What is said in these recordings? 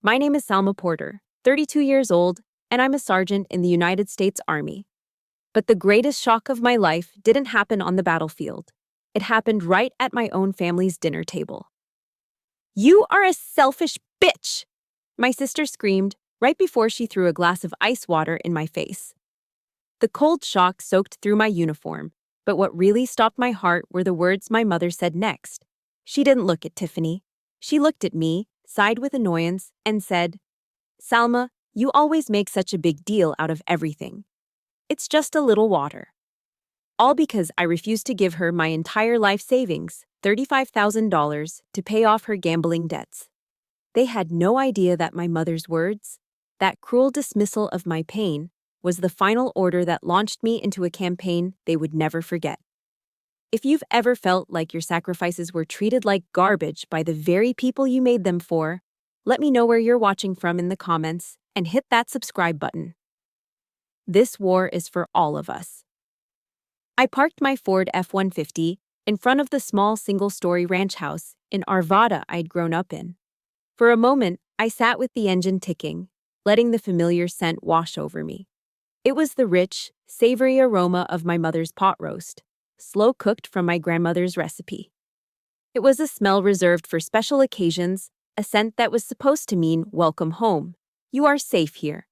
My name is Salma Porter, 32 years old, and I'm a sergeant in the United States Army. But the greatest shock of my life didn't happen on the battlefield. It happened right at my own family's dinner table. "You are a selfish bitch!" my sister screamed right before she threw a glass of ice water in my face. The cold shock soaked through my uniform, but what really stopped my heart were the words my mother said next. She didn't look at Tiffany. She looked at me, sighed with annoyance, and said, "Salma, you always make such a big deal out of everything. It's just a little water." All because I refused to give her my entire life savings, $35,000, to pay off her gambling debts. They had no idea that my mother's words, that cruel dismissal of my pain, was the final order that launched me into a campaign they would never forget. If you've ever felt like your sacrifices were treated like garbage by the very people you made them for, let me know where you're watching from in the comments and hit that subscribe button. This war is for all of us. I parked my Ford F-150 in front of the small single-story ranch house in Arvada I'd grown up in. For a moment, I sat with the engine ticking, letting the familiar scent wash over me. It was the rich, savory aroma of my mother's pot roast, slow-cooked from my grandmother's recipe. It was a smell reserved for special occasions, a scent that was supposed to mean welcome home. You are safe here.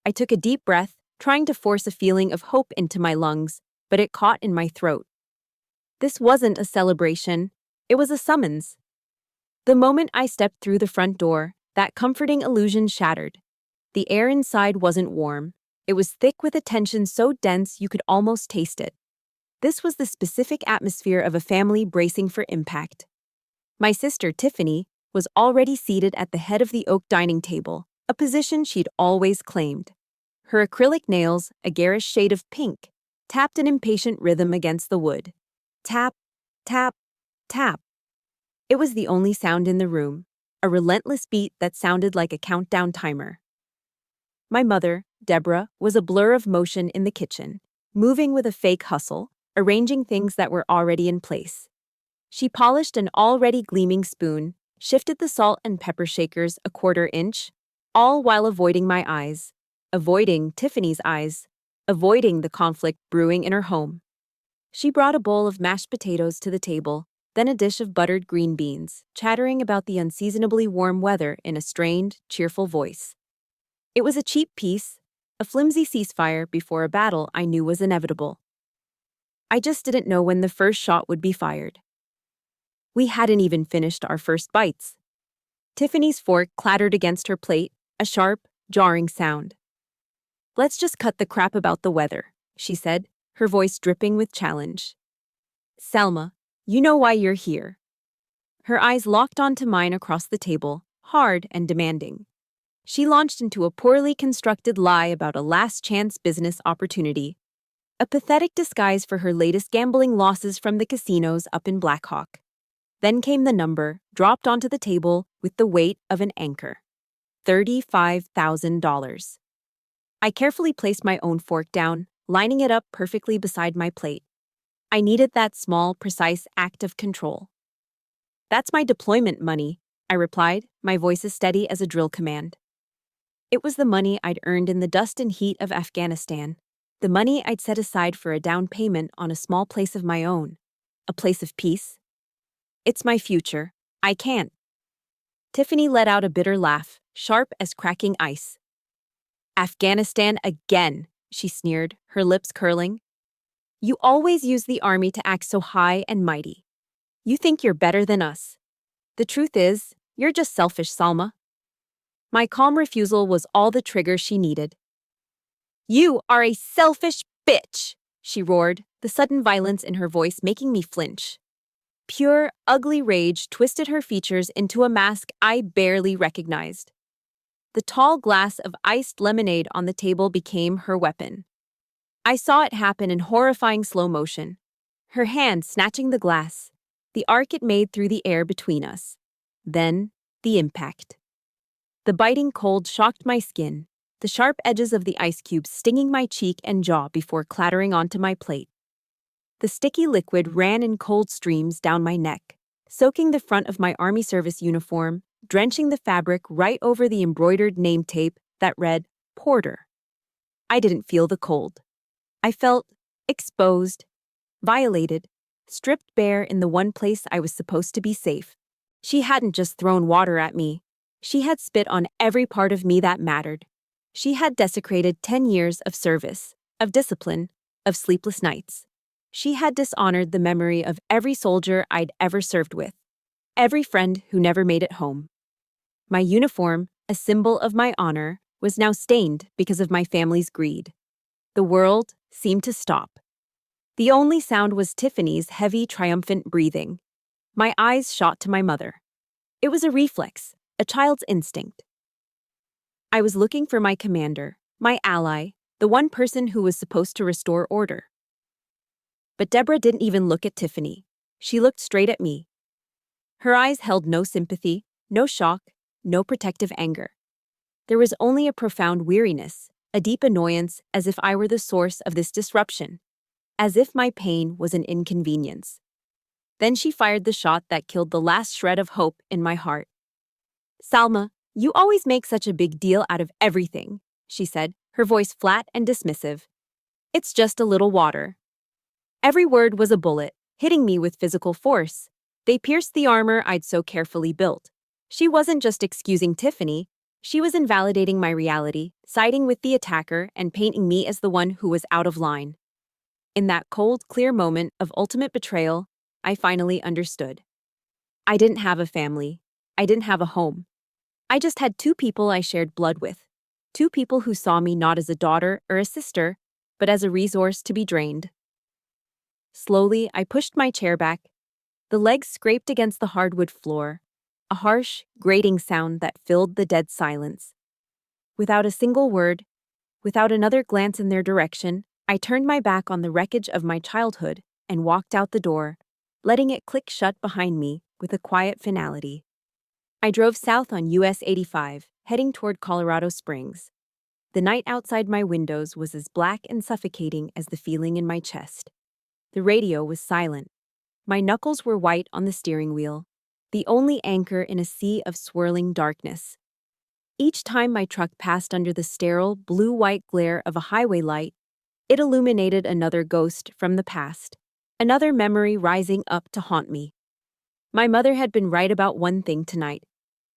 I took a deep breath, trying to force a feeling of hope into my lungs, but it caught in my throat. This wasn't a celebration, it was a summons. The moment I stepped through the front door, that comforting illusion shattered. The air inside wasn't warm. It was thick with a tension so dense you could almost taste it. This was the specific atmosphere of a family bracing for impact. My sister, Tiffany, was already seated at the head of the oak dining table, a position she'd always claimed. Her acrylic nails, a garish shade of pink, tapped an impatient rhythm against the wood. Tap, tap, tap. It was the only sound in the room, a relentless beat that sounded like a countdown timer. My mother, Deborah, was a blur of motion in the kitchen, moving with a fake hustle, arranging things that were already in place. She polished an already gleaming spoon, shifted the salt and pepper shakers a quarter inch, all while avoiding my eyes, avoiding Tiffany's eyes, avoiding the conflict brewing in her home. She brought a bowl of mashed potatoes to the table, then a dish of buttered green beans, chattering about the unseasonably warm weather in a strained, cheerful voice. It was a cheap piece, a flimsy ceasefire before a battle I knew was inevitable. I just didn't know when the first shot would be fired. We hadn't even finished our first bites. Tiffany's fork clattered against her plate, a sharp, jarring sound. "Let's just cut the crap about the weather," she said, her voice dripping with challenge. "Salma, you know why you're here." Her eyes locked onto mine across the table, hard and demanding. She launched into a poorly constructed lie about a last-chance business opportunity, a pathetic disguise for her latest gambling losses from the casinos up in Black Hawk. Then came the number, dropped onto the table with the weight of an anchor. $35,000. I carefully placed my own fork down, lining it up perfectly beside my plate. I needed that small, precise act of control. "That's my deployment money," I replied, my voice as steady as a drill command. It was the money I'd earned in the dust and heat of Afghanistan, the money I'd set aside for a down payment on a small place of my own, a place of peace. "It's my future. I can't." Tiffany let out a bitter laugh, sharp as cracking ice. "Afghanistan again," she sneered, her lips curling. "You always use the army to act so high and mighty. You think you're better than us. The truth is, you're just selfish, Salma." My calm refusal was all the trigger she needed. "You are a selfish bitch," she roared, the sudden violence in her voice making me flinch. Pure, ugly rage twisted her features into a mask I barely recognized. The tall glass of iced lemonade on the table became her weapon. I saw it happen in horrifying slow motion. Her hand snatching the glass, the arc it made through the air between us. Then, the impact. The biting cold shocked my skin, the sharp edges of the ice cubes stinging my cheek and jaw before clattering onto my plate. The sticky liquid ran in cold streams down my neck, soaking the front of my Army service uniform, drenching the fabric right over the embroidered name tape that read, Porter. I didn't feel the cold. I felt exposed, violated, stripped bare in the one place I was supposed to be safe. She hadn't just thrown water at me. She had spit on every part of me that mattered. She had desecrated 10 years of service, of discipline, of sleepless nights. She had dishonored the memory of every soldier I'd ever served with, every friend who never made it home. My uniform, a symbol of my honor, was now stained because of my family's greed. The world seemed to stop. The only sound was Tiffany's heavy, triumphant breathing. My eyes shot to my mother. It was a reflex, a child's instinct. I was looking for my commander, my ally, the one person who was supposed to restore order. But Deborah didn't even look at Tiffany. She looked straight at me. Her eyes held no sympathy, no shock, no protective anger. There was only a profound weariness, a deep annoyance, as if I were the source of this disruption, as if my pain was an inconvenience. Then she fired the shot that killed the last shred of hope in my heart. "Salma, you always make such a big deal out of everything," she said, her voice flat and dismissive. "It's just a little water." Every word was a bullet, hitting me with physical force. They pierced the armor I'd so carefully built. She wasn't just excusing Tiffany, she was invalidating my reality, siding with the attacker and painting me as the one who was out of line. In that cold, clear moment of ultimate betrayal, I finally understood. I didn't have a family. I didn't have a home. I just had two people I shared blood with. Two people who saw me not as a daughter or a sister, but as a resource to be drained. Slowly, I pushed my chair back. The legs scraped against the hardwood floor, a harsh, grating sound that filled the dead silence. Without a single word, without another glance in their direction, I turned my back on the wreckage of my childhood and walked out the door, letting it click shut behind me with a quiet finality. I drove south on US 85, heading toward Colorado Springs. The night outside my windows was as black and suffocating as the feeling in my chest. The radio was silent. My knuckles were white on the steering wheel, the only anchor in a sea of swirling darkness. Each time my truck passed under the sterile, blue-white glare of a highway light, it illuminated another ghost from the past, another memory rising up to haunt me. My mother had been right about one thing tonight.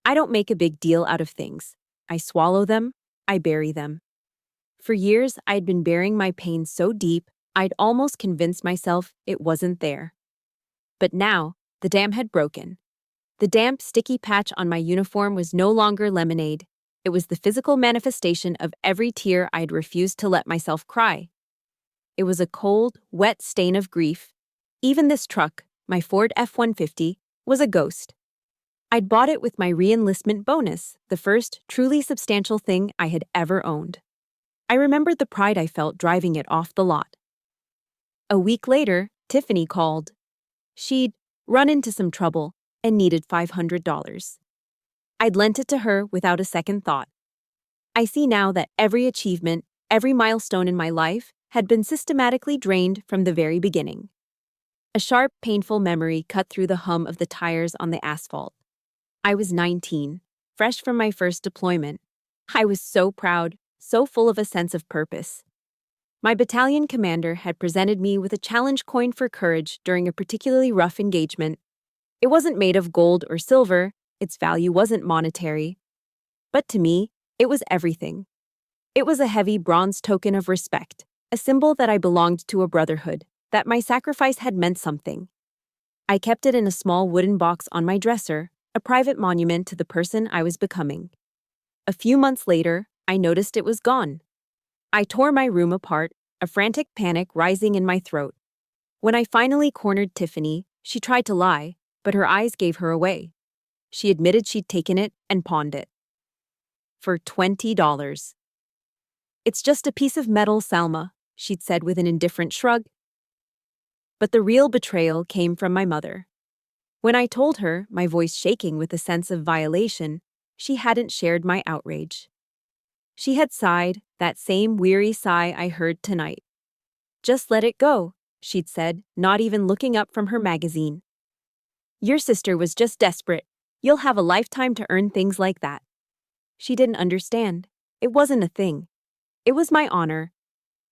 I don't make a big deal out of things. I swallow them, I bury them. For years, I'd been burying my pain so deep, I'd almost convinced myself it wasn't there. But now, the dam had broken. The damp, sticky patch on my uniform was no longer lemonade. It was the physical manifestation of every tear I'd refused to let myself cry. It was a cold, wet stain of grief. Even this truck, my Ford F-150, was a ghost. I'd bought it with my re-enlistment bonus, the first truly substantial thing I had ever owned. I remembered the pride I felt driving it off the lot. A week later, Tiffany called. She'd run into some trouble and needed $500. I'd lent it to her without a second thought. I see now that every achievement, every milestone in my life had been systematically drained from the very beginning. A sharp, painful memory cut through the hum of the tires on the asphalt. I was 19, fresh from my first deployment. I was so proud, so full of a sense of purpose. My battalion commander had presented me with a challenge coin for courage during a particularly rough engagement. It wasn't made of gold or silver, its value wasn't monetary. But to me, it was everything. It was a heavy bronze token of respect, a symbol that I belonged to a brotherhood, that my sacrifice had meant something. I kept it in a small wooden box on my dresser, a private monument to the person I was becoming. A few months later, I noticed it was gone. I tore my room apart, a frantic panic rising in my throat. When I finally cornered Tiffany, she tried to lie, but her eyes gave her away. She admitted she'd taken it and pawned it. For $20. "It's just a piece of metal, Salma," she'd said with an indifferent shrug. But the real betrayal came from my mother. When I told her, my voice shaking with a sense of violation, she hadn't shared my outrage. She had sighed, that same weary sigh I heard tonight. "Just let it go," she'd said, not even looking up from her magazine. "Your sister was just desperate. You'll have a lifetime to earn things like that." She didn't understand. It wasn't a thing. It was my honor,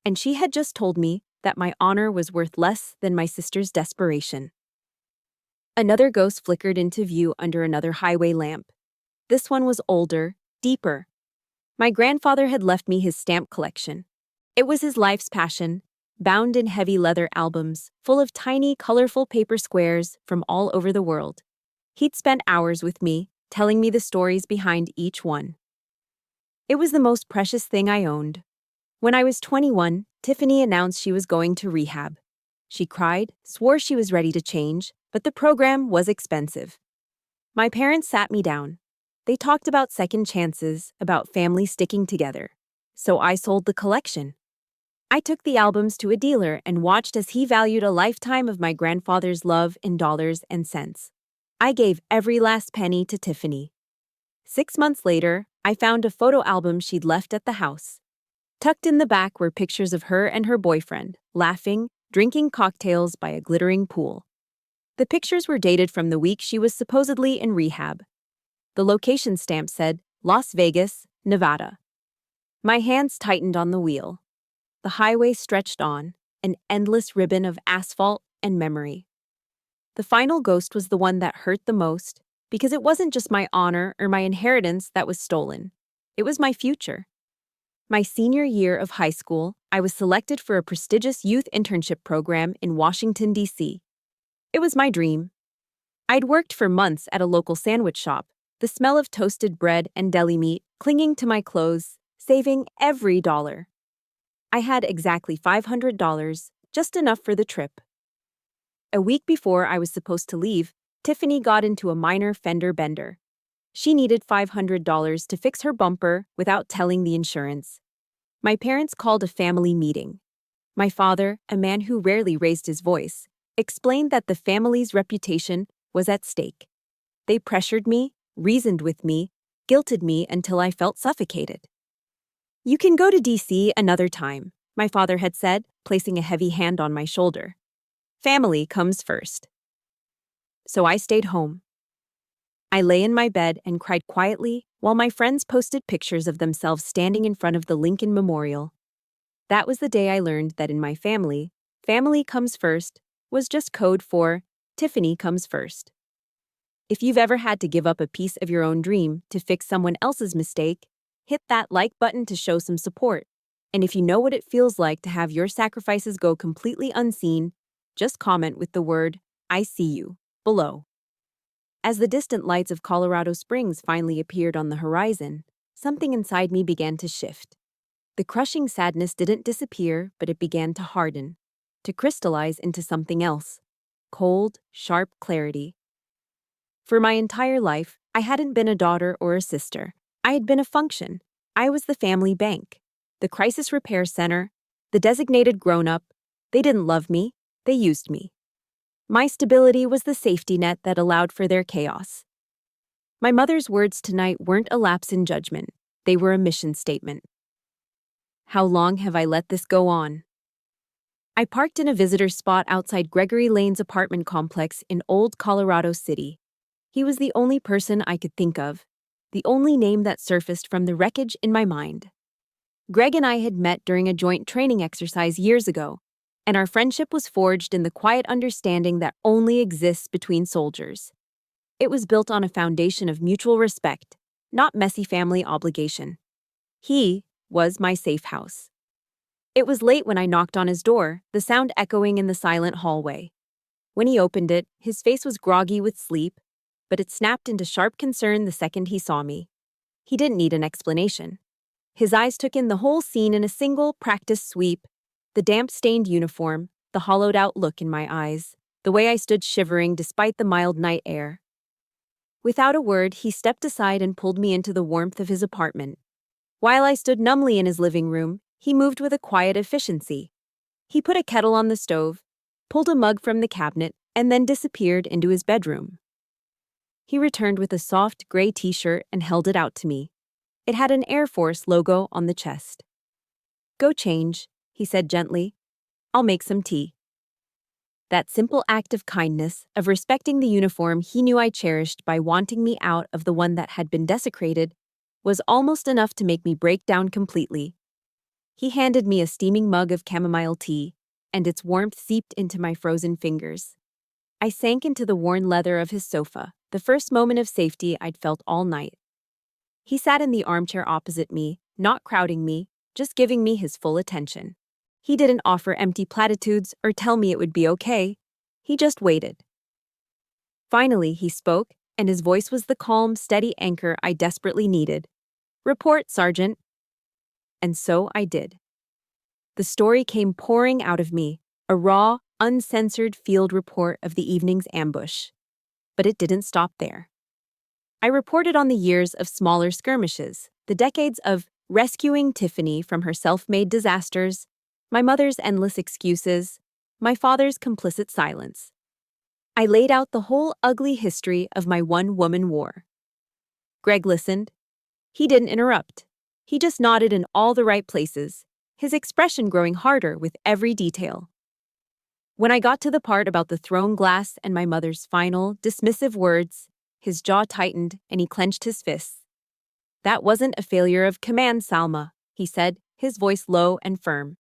and she had just told me that my honor was worth less than my sister's desperation. Another ghost flickered into view under another highway lamp. This one was older, deeper. My grandfather had left me his stamp collection. It was his life's passion, bound in heavy leather albums, full of tiny, colorful paper squares from all over the world. He'd spent hours with me, telling me the stories behind each one. It was the most precious thing I owned. When I was 21, Tiffany announced she was going to rehab. She cried, swore she was ready to change, but the program was expensive. My parents sat me down. They talked about second chances, about family sticking together. So I sold the collection. I took the albums to a dealer and watched as he valued a lifetime of my grandfather's love in dollars and cents. I gave every last penny to Tiffany. 6 months later, I found a photo album she'd left at the house. Tucked in the back were pictures of her and her boyfriend, laughing, drinking cocktails by a glittering pool. The pictures were dated from the week she was supposedly in rehab. The location stamp said, Las Vegas, Nevada. My hands tightened on the wheel. The highway stretched on, an endless ribbon of asphalt and memory. The final ghost was the one that hurt the most, because it wasn't just my honor or my inheritance that was stolen. It was my future. My senior year of high school, I was selected for a prestigious youth internship program in Washington, D.C. It was my dream. I'd worked for months at a local sandwich shop, the smell of toasted bread and deli meat clinging to my clothes, saving every dollar. I had exactly $500, just enough for the trip. A week before I was supposed to leave, Tiffany got into a minor fender bender. She needed $500 to fix her bumper without telling the insurance. My parents called a family meeting. My father, a man who rarely raised his voice, explained that the family's reputation was at stake. They pressured me, reasoned with me, guilted me until I felt suffocated. "You can go to D.C. another time," my father had said, placing a heavy hand on my shoulder. "Family comes first." So I stayed home. I lay in my bed and cried quietly while my friends posted pictures of themselves standing in front of the Lincoln Memorial. That was the day I learned that in my family, family comes first was just code for Tiffany comes first. If you've ever had to give up a piece of your own dream to fix someone else's mistake, hit that like button to show some support. And if you know what it feels like to have your sacrifices go completely unseen, just comment with the word, "I see you," below. As the distant lights of Colorado Springs finally appeared on the horizon, something inside me began to shift. The crushing sadness didn't disappear, but it began to harden, to crystallize into something else. Cold, sharp clarity. For my entire life, I hadn't been a daughter or a sister. I had been a function. I was the family bank, the crisis repair center, the designated grown-up. They didn't love me, they used me. My stability was the safety net that allowed for their chaos. My mother's words tonight weren't a lapse in judgment. They were a mission statement. How long have I let this go on? I parked in a visitor spot outside Gregory Lane's apartment complex in Old Colorado City. He was the only person I could think of, the only name that surfaced from the wreckage in my mind. Greg and I had met during a joint training exercise years ago, and our friendship was forged in the quiet understanding that only exists between soldiers. It was built on a foundation of mutual respect, not messy family obligation. He was my safe house. It was late when I knocked on his door, the sound echoing in the silent hallway. When he opened it, his face was groggy with sleep, but it snapped into sharp concern the second he saw me. He didn't need an explanation. His eyes took in the whole scene in a single, practiced sweep: the damp-stained uniform, the hollowed-out look in my eyes, the way I stood shivering despite the mild night air. Without a word, he stepped aside and pulled me into the warmth of his apartment. While I stood numbly in his living room, he moved with a quiet efficiency. He put a kettle on the stove, pulled a mug from the cabinet, and then disappeared into his bedroom. He returned with a soft, gray t-shirt and held it out to me. It had an Air Force logo on the chest. "Go change," he said gently. "I'll make some tea." That simple act of kindness, of respecting the uniform he knew I cherished by wanting me out of the one that had been desecrated, was almost enough to make me break down completely. He handed me a steaming mug of chamomile tea, and its warmth seeped into my frozen fingers. I sank into the worn leather of his sofa, the first moment of safety I'd felt all night. He sat in the armchair opposite me, not crowding me, just giving me his full attention. He didn't offer empty platitudes or tell me it would be okay. He just waited. Finally, he spoke, and his voice was the calm, steady anchor I desperately needed. "Report, Sergeant." And so I did. The story came pouring out of me, a raw, uncensored field report of the evening's ambush. But it didn't stop there. I reported on the years of smaller skirmishes, the decades of rescuing Tiffany from her self-made disasters, my mother's endless excuses, my father's complicit silence. I laid out the whole ugly history of my one-woman war. Greg listened. He didn't interrupt. He just nodded in all the right places, his expression growing harder with every detail. When I got to the part about the thrown glass and my mother's final, dismissive words, his jaw tightened and he clenched his fists. "That wasn't a failure of command, Salma," he said, his voice low and firm.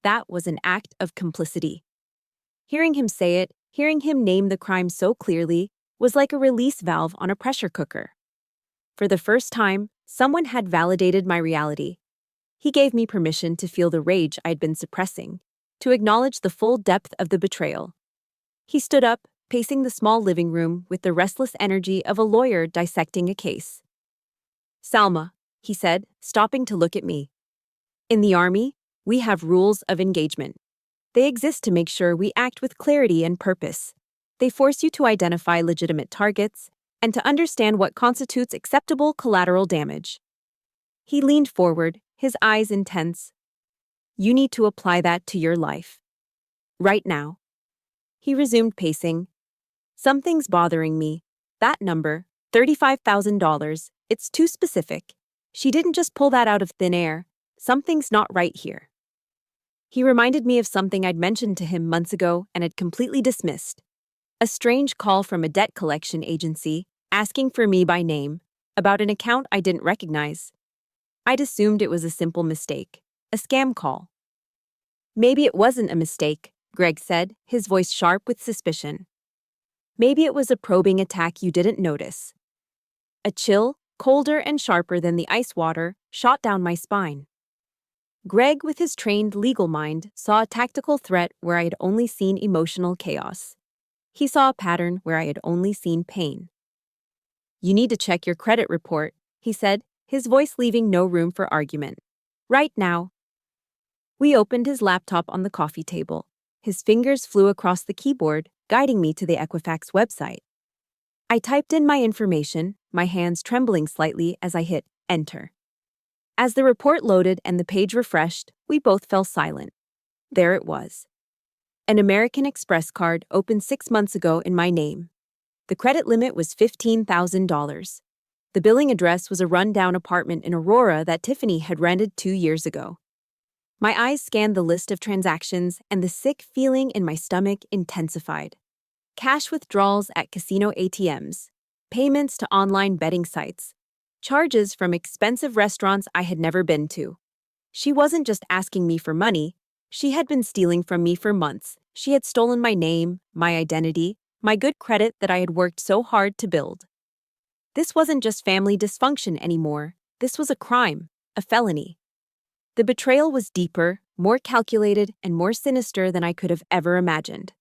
"That was an act of complicity." Hearing him say it, hearing him name the crime so clearly, was like a release valve on a pressure cooker. For the first time, someone had validated my reality. He gave me permission to feel the rage I'd been suppressing, to acknowledge the full depth of the betrayal. He stood up, pacing the small living room with the restless energy of a lawyer dissecting a case. "Salma," he said, stopping to look at me. "In the Army, we have rules of engagement. They exist to make sure we act with clarity and purpose. They force you to identify legitimate targets and to understand what constitutes acceptable collateral damage." He leaned forward, his eyes intense. "You need to apply that to your life. Right now." He resumed pacing. "Something's bothering me. That number, $35,000, it's too specific. She didn't just pull that out of thin air. Something's not right here." He reminded me of something I'd mentioned to him months ago and had completely dismissed. A strange call from a debt collection agency, asking for me by name, about an account I didn't recognize. I'd assumed it was a simple mistake, a scam call. "Maybe it wasn't a mistake," Greg said, his voice sharp with suspicion. "Maybe it was a probing attack you didn't notice." A chill, colder and sharper than the ice water, shot down my spine. Greg, with his trained legal mind, saw a tactical threat where I had only seen emotional chaos. He saw a pattern where I had only seen pain. "You need to check your credit report," he said, his voice leaving no room for argument. "Right now." We opened his laptop on the coffee table. His fingers flew across the keyboard, guiding me to the Equifax website. I typed in my information, my hands trembling slightly as I hit enter. As the report loaded and the page refreshed, we both fell silent. There it was. An American Express card opened 6 months ago in my name. The credit limit was $15,000. The billing address was a run-down apartment in Aurora that Tiffany had rented 2 years ago. My eyes scanned the list of transactions, and the sick feeling in my stomach intensified. Cash withdrawals at casino ATMs, payments to online betting sites, charges from expensive restaurants I had never been to. She wasn't just asking me for money. She had been stealing from me for months. She had stolen my name, my identity, my good credit that I had worked so hard to build. This wasn't just family dysfunction anymore. This was a crime, a felony. The betrayal was deeper, more calculated, and more sinister than I could have ever imagined.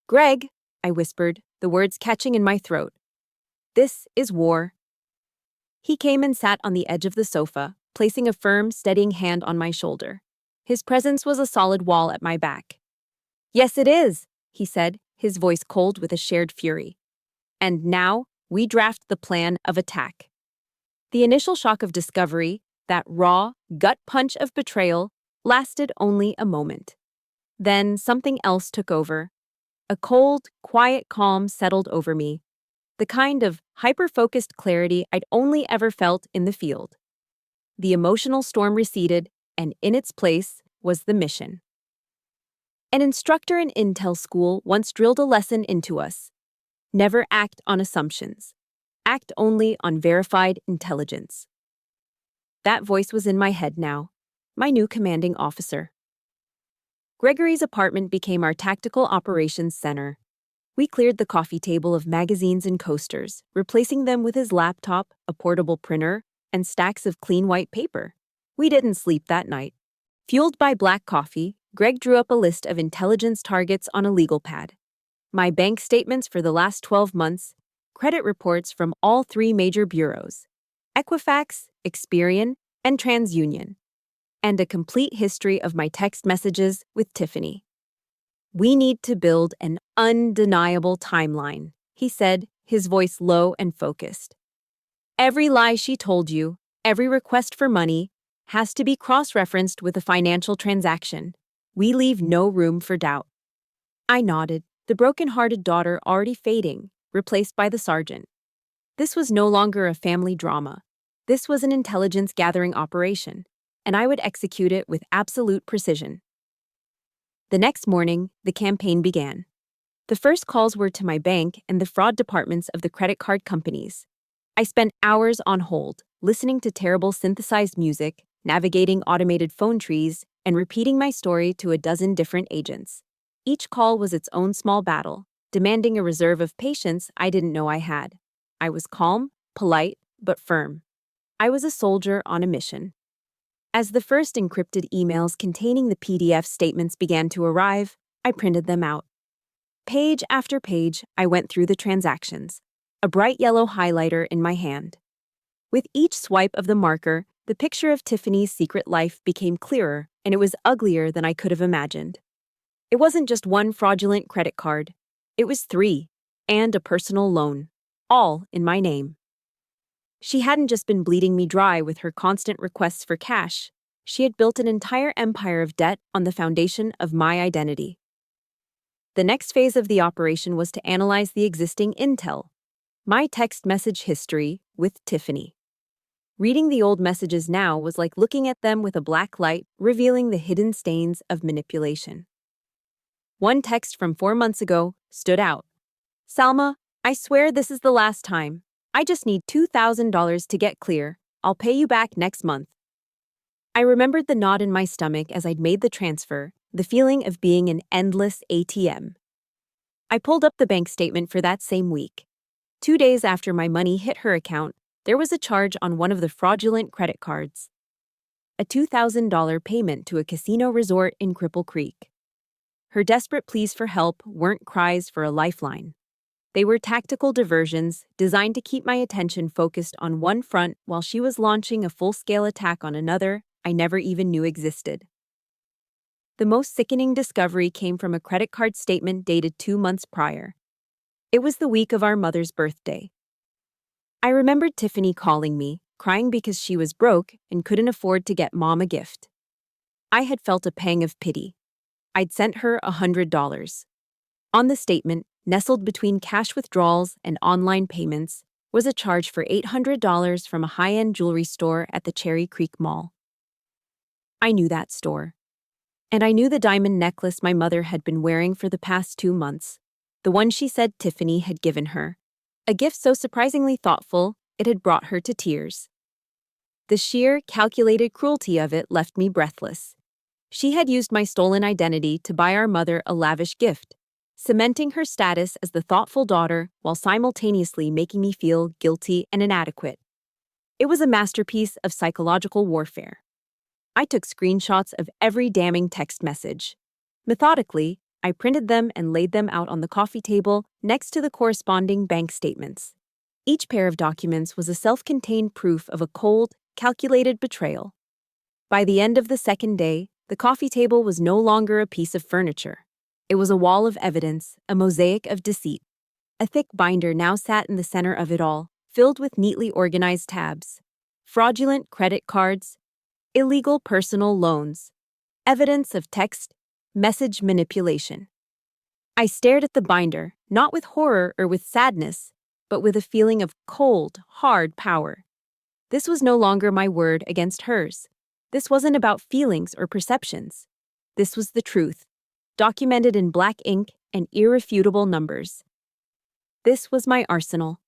"Greg," I whispered, the words catching in my throat. "This is war." He came and sat on the edge of the sofa, placing a firm, steadying hand on my shoulder. His presence was a solid wall at my back. "Yes, it is," he said, his voice cold with a shared fury. "And now, we draft the plan of attack." The initial shock of discovery, that raw, gut punch of betrayal, lasted only a moment. Then something else took over. A cold, quiet calm settled over me, the kind of hyper-focused clarity I'd only ever felt in the field. The emotional storm receded, and in its place was the mission. An instructor in Intel school once drilled a lesson into us. Never act on assumptions. Act only on verified intelligence. That voice was in my head now. My new commanding officer. Gregory's apartment became our tactical operations center. We cleared the coffee table of magazines and coasters, replacing them with his laptop, a portable printer, and stacks of clean white paper. We didn't sleep that night. Fueled by black coffee, Greg drew up a list of intelligence targets on a legal pad. My bank statements for the last 12 months, credit reports from all three major bureaus, Equifax, Experian, and TransUnion, and a complete history of my text messages with Tiffany. We need to build an undeniable timeline, he said, his voice low and focused. Every lie she told you, every request for money, has to be cross-referenced with a financial transaction. We leave no room for doubt. I nodded, the broken-hearted daughter already fading, replaced by the sergeant. This was no longer a family drama. This was an intelligence-gathering operation, and I would execute it with absolute precision. The next morning, the campaign began. The first calls were to my bank and the fraud departments of the credit card companies. I spent hours on hold, listening to terrible synthesized music, navigating automated phone trees, and repeating my story to a dozen different agents. Each call was its own small battle, demanding a reserve of patience I didn't know I had. I was calm, polite, but firm. I was a soldier on a mission. As the first encrypted emails containing the PDF statements began to arrive, I printed them out. Page after page, I went through the transactions, a bright yellow highlighter in my hand. With each swipe of the marker, the picture of Tiffany's secret life became clearer, and it was uglier than I could have imagined. It wasn't just one fraudulent credit card. It was 3, and a personal loan, all in my name. She hadn't just been bleeding me dry with her constant requests for cash. She had built an entire empire of debt on the foundation of my identity. The next phase of the operation was to analyze the existing intel, my text message history with Tiffany. Reading the old messages now was like looking at them with a black light, revealing the hidden stains of manipulation. One text from 4 months ago stood out. Salma, I swear this is the last time. I just need $2,000 to get clear. I'll pay you back next month. I remembered the knot in my stomach as I'd made the transfer, the feeling of being an endless ATM. I pulled up the bank statement for that same week. 2 days after my money hit her account, there was a charge on one of the fraudulent credit cards. A $2,000 payment to a casino resort in Cripple Creek. Her desperate pleas for help weren't cries for a lifeline. They were tactical diversions designed to keep my attention focused on one front while she was launching a full-scale attack on another I never even knew existed. The most sickening discovery came from a credit card statement dated 2 months prior. It was the week of our mother's birthday. I remembered Tiffany calling me, crying because she was broke and couldn't afford to get Mom a gift. I had felt a pang of pity. I'd sent her $100. On the statement, nestled between cash withdrawals and online payments, was a charge for $800 from a high-end jewelry store at the Cherry Creek Mall. I knew that store. And I knew the diamond necklace my mother had been wearing for the past 2 months, the one she said Tiffany had given her. A gift so surprisingly thoughtful, it had brought her to tears. The sheer, calculated cruelty of it left me breathless. She had used my stolen identity to buy our mother a lavish gift, cementing her status as the thoughtful daughter while simultaneously making me feel guilty and inadequate. It was a masterpiece of psychological warfare. I took screenshots of every damning text message. Methodically, I printed them and laid them out on the coffee table next to the corresponding bank statements. Each pair of documents was a self-contained proof of a cold, calculated betrayal. By the end of the second day, the coffee table was no longer a piece of furniture. It was a wall of evidence, a mosaic of deceit. A thick binder now sat in the center of it all, filled with neatly organized tabs. Fraudulent credit cards, illegal personal loans, evidence of text message manipulation. I stared at the binder, not with horror or with sadness, but with a feeling of cold, hard power. This was no longer my word against hers. This wasn't about feelings or perceptions. This was the truth. documented in black ink and irrefutable numbers. This was my arsenal.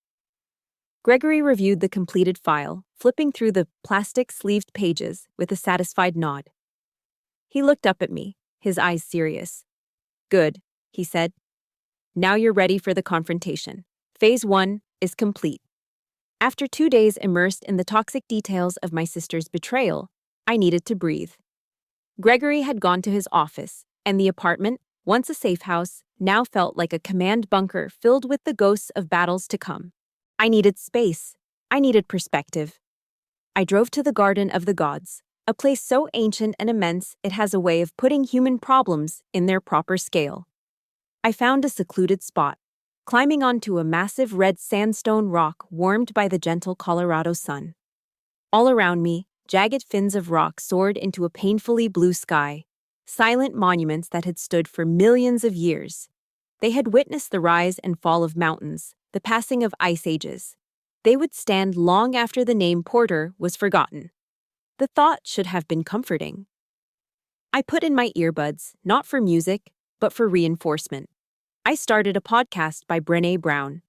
Gregory reviewed the completed file, flipping through the plastic-sleeved pages with a satisfied nod. He looked up at me, his eyes serious. "Good," he said. "Now you're ready for the confrontation. Phase 1 is complete." After 2 days immersed in the toxic details of my sister's betrayal, I needed to breathe. Gregory had gone to his office, and the apartment, once a safe house, now felt like a command bunker filled with the ghosts of battles to come. I needed space. I needed perspective. I drove to the Garden of the Gods, a place so ancient and immense it has a way of putting human problems in their proper scale. I found a secluded spot, climbing onto a massive red sandstone rock warmed by the gentle Colorado sun. All around me, jagged fins of rock soared into a painfully blue sky, silent monuments that had stood for millions of years. They had witnessed the rise and fall of mountains, the passing of ice ages. They would stand long after the name Porter was forgotten. The thought should have been comforting. I put in my earbuds, not for music, but for reinforcement. I started a podcast by Brené Brown.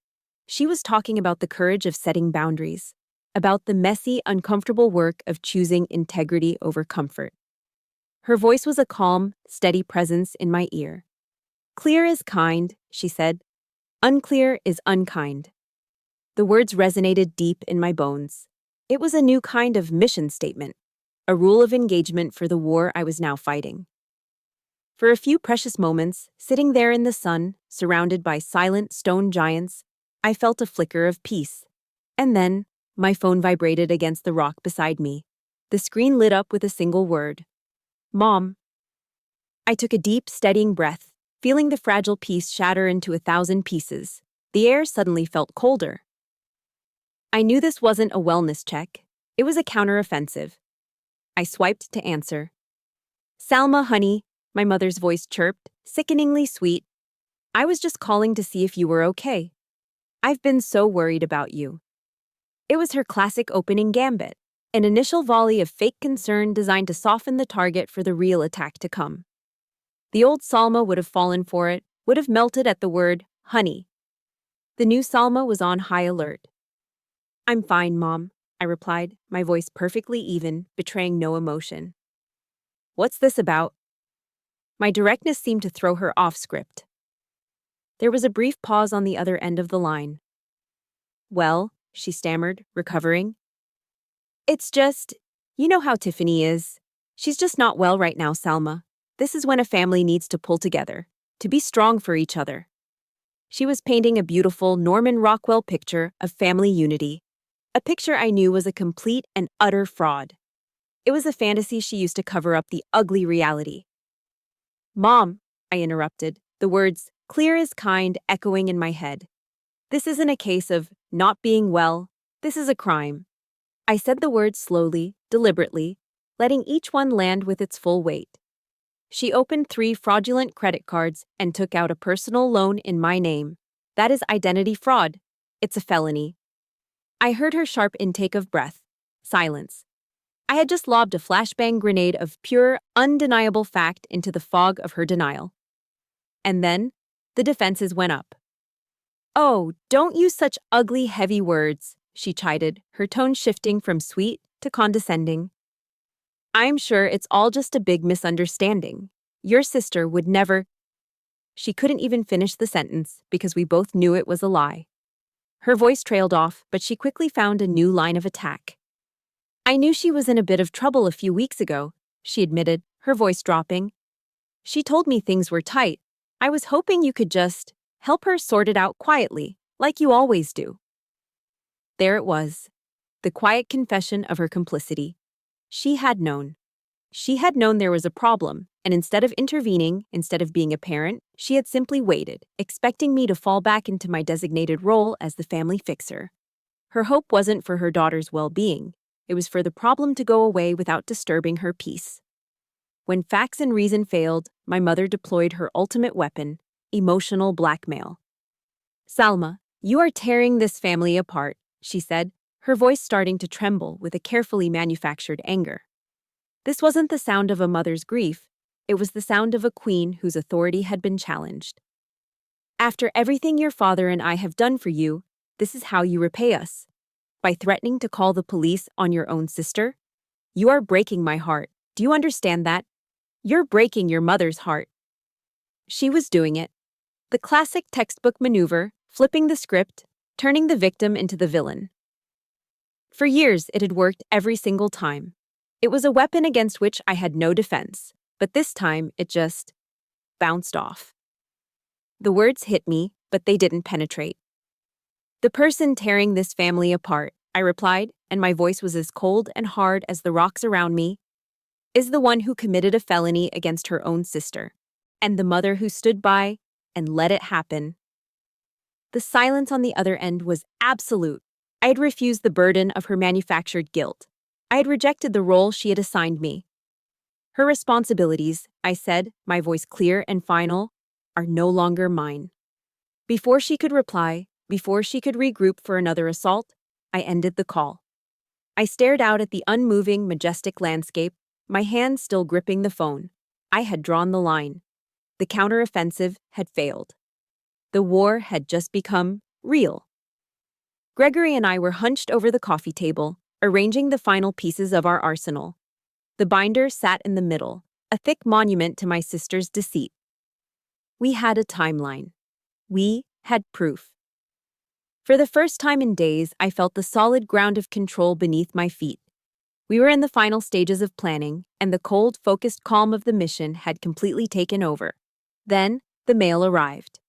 She was talking about the courage of setting boundaries, about the messy, uncomfortable work of choosing integrity over comfort. Her voice was a calm, steady presence in my ear. "Clear is kind," she said. "Unclear is unkind." The words resonated deep in my bones. It was a new kind of mission statement, a rule of engagement for the war I was now fighting. For a few precious moments, sitting there in the sun, surrounded by silent stone giants, I felt a flicker of peace. And then, my phone vibrated against the rock beside me. The screen lit up with a single word. "Mom." I took a deep, steadying breath, feeling the fragile piece shatter into 1,000 pieces. The air suddenly felt colder. I knew this wasn't a wellness check. It was a counteroffensive. I swiped to answer. "Salma, honey," my mother's voice chirped, sickeningly sweet. "I was just calling to see if you were okay. I've been so worried about you." It was her classic opening gambit, an initial volley of fake concern designed to soften the target for the real attack to come. The old Salma would have fallen for it, would have melted at the word, honey. The new Salma was on high alert. "I'm fine, Mom," I replied, my voice perfectly even, betraying no emotion. "What's this about?" My directness seemed to throw her off script. There was a brief pause on the other end of the line. "Well," she stammered, recovering. "It's just, you know how Tiffany is. She's just not well right now, Salma. This is when a family needs to pull together, to be strong for each other." She was painting a beautiful Norman Rockwell picture of family unity, a picture I knew was a complete and utter fraud. It was a fantasy she used to cover up the ugly reality. "Mom," I interrupted, the words, clear as kind, echoing in my head. "This isn't a case of not being well. This is a crime." I said the words slowly, deliberately, letting each one land with its full weight. She opened 3 fraudulent credit cards and took out a personal loan in my name. That is identity fraud. It's a felony. I heard her sharp intake of breath. Silence. I had just lobbed a flashbang grenade of pure, undeniable fact into the fog of her denial. And then, the defenses went up. "Oh, don't use such ugly, heavy words," she chided, her tone shifting from sweet to condescending. "I'm sure it's all just a big misunderstanding. Your sister would never—" She couldn't even finish the sentence because we both knew it was a lie. Her voice trailed off, but she quickly found a new line of attack. "I knew she was in a bit of trouble a few weeks ago," she admitted, her voice dropping. "She told me things were tight. I was hoping you could just help her sort it out quietly, like you always do." There it was, the quiet confession of her complicity. She had known. She had known there was a problem, and instead of intervening, instead of being a parent, she had simply waited, expecting me to fall back into my designated role as the family fixer. Her hope wasn't for her daughter's well-being. It was for the problem to go away without disturbing her peace. When facts and reason failed, my mother deployed her ultimate weapon, emotional blackmail. "Salma, you are tearing this family apart," she said, her voice starting to tremble with a carefully manufactured anger. This wasn't the sound of a mother's grief. It was the sound of a queen whose authority had been challenged. After everything your father and I have done for you, this is how you repay us. By threatening to call the police on your own sister? You are breaking my heart. Do you understand that? You're breaking your mother's heart. She was doing it. The classic textbook maneuver, flipping the script, turning the victim into the villain. For years, it had worked every single time. It was a weapon against which I had no defense, but this time it just bounced off. The words hit me, but they didn't penetrate. The person tearing this family apart, I replied, and my voice was as cold and hard as the rocks around me, is the one who committed a felony against her own sister, and the mother who stood by and let it happen. The silence on the other end was absolute. I had refused the burden of her manufactured guilt. I had rejected the role she had assigned me. Her responsibilities, I said, my voice clear and final, are no longer mine. Before she could reply, before she could regroup for another assault, I ended the call. I stared out at the unmoving, majestic landscape, my hand still gripping the phone. I had drawn the line. The counteroffensive had failed. The war had just become real. Gregory and I were hunched over the coffee table, arranging the final pieces of our arsenal. The binder sat in the middle, a thick monument to my sister's deceit. We had a timeline. We had proof. For the first time in days, I felt the solid ground of control beneath my feet. We were in the final stages of planning, and the cold, focused calm of the mission had completely taken over. Then, the mail arrived.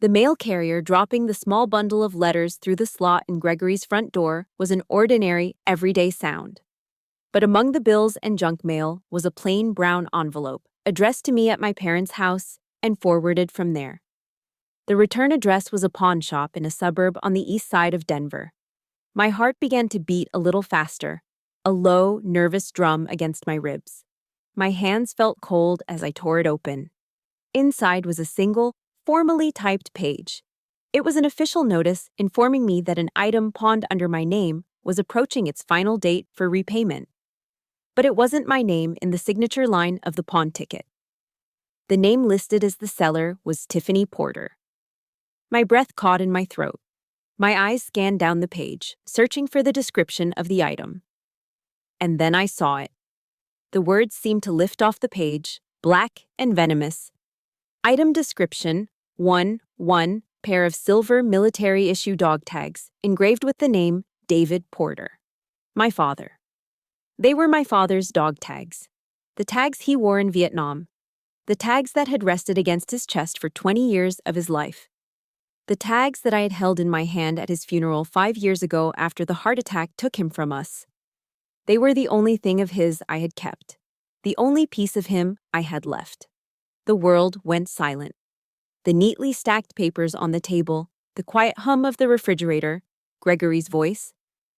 The mail carrier dropping the small bundle of letters through the slot in Gregory's front door was an ordinary, everyday sound. But among the bills and junk mail was a plain brown envelope, addressed to me at my parents' house and forwarded from there. The return address was a pawn shop in a suburb on the east side of Denver. My heart began to beat a little faster, a low, nervous drum against my ribs. My hands felt cold as I tore it open. Inside was a single, formally typed page. It was an official notice informing me that an item pawned under my name was approaching its final date for repayment. But it wasn't my name in the signature line of the pawn ticket. The name listed as the seller was Tiffany Porter. My breath caught in my throat. My eyes scanned down the page, searching for the description of the item. And then I saw it. The words seemed to lift off the page, black and venomous. Item description: 1 pair of silver military-issue dog tags, engraved with the name David Porter. My father. They were my father's dog tags. The tags he wore in Vietnam. The tags that had rested against his chest for 20 years of his life. The tags that I had held in my hand at his funeral 5 years ago after the heart attack took him from us. They were the only thing of his I had kept. The only piece of him I had left. The world went silent. The neatly stacked papers on the table, the quiet hum of the refrigerator, Gregory's voice,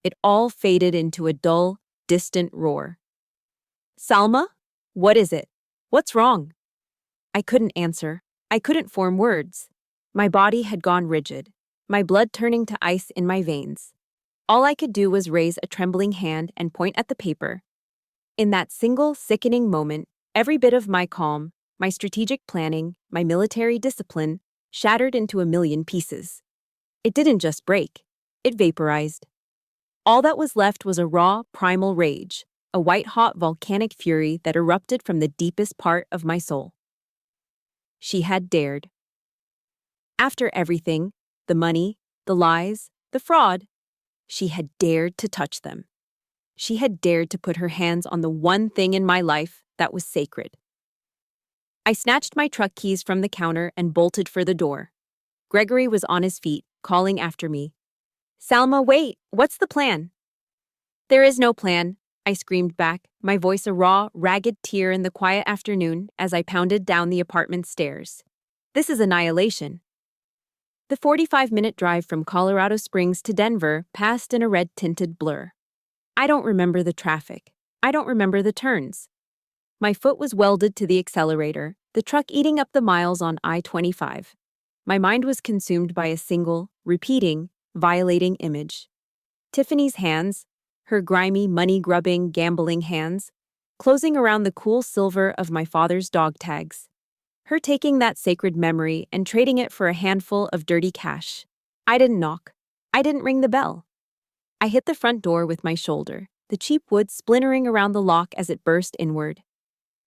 it all faded into a dull, distant roar. Salma? What is it? What's wrong? I couldn't answer. I couldn't form words. My body had gone rigid, my blood turning to ice in my veins. All I could do was raise a trembling hand and point at the paper. In that single, sickening moment, every bit of my calm, my strategic planning, my military discipline, shattered into a million pieces. It didn't just break, it vaporized. All that was left was a raw, primal rage, a white-hot volcanic fury that erupted from the deepest part of my soul. She had dared. After everything, the money, the lies, the fraud, she had dared to touch them. She had dared to put her hands on the one thing in my life that was sacred. I snatched my truck keys from the counter and bolted for the door. Gregory was on his feet, calling after me. Salma, wait! What's the plan? There is no plan, I screamed back, my voice a raw, ragged tear in the quiet afternoon as I pounded down the apartment stairs. This is annihilation. The 45-minute drive from Colorado Springs to Denver passed in a red-tinted blur. I don't remember the traffic. I don't remember the turns. My foot was welded to the accelerator, the truck eating up the miles on I-25. My mind was consumed by a single, repeating, violating image. Tiffany's hands, her grimy, money-grubbing, gambling hands, closing around the cool silver of my father's dog tags. Her taking that sacred memory and trading it for a handful of dirty cash. I didn't knock. I didn't ring the bell. I hit the front door with my shoulder, the cheap wood splintering around the lock as it burst inward.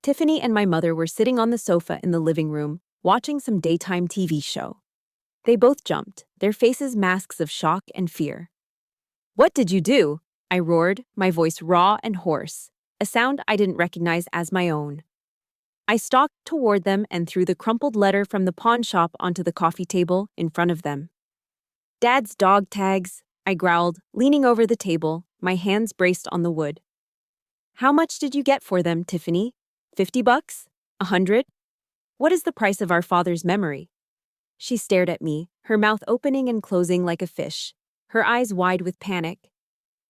Tiffany and my mother were sitting on the sofa in the living room, watching some daytime TV show. They both jumped, their faces masks of shock and fear. "What did you do?" I roared, my voice raw and hoarse, a sound I didn't recognize as my own. I stalked toward them and threw the crumpled letter from the pawn shop onto the coffee table in front of them. "Dad's dog tags," I growled, leaning over the table, my hands braced on the wood. "How much did you get for them, Tiffany? $50? 100? What is the price of our father's memory?" She stared at me, her mouth opening and closing like a fish, her eyes wide with panic.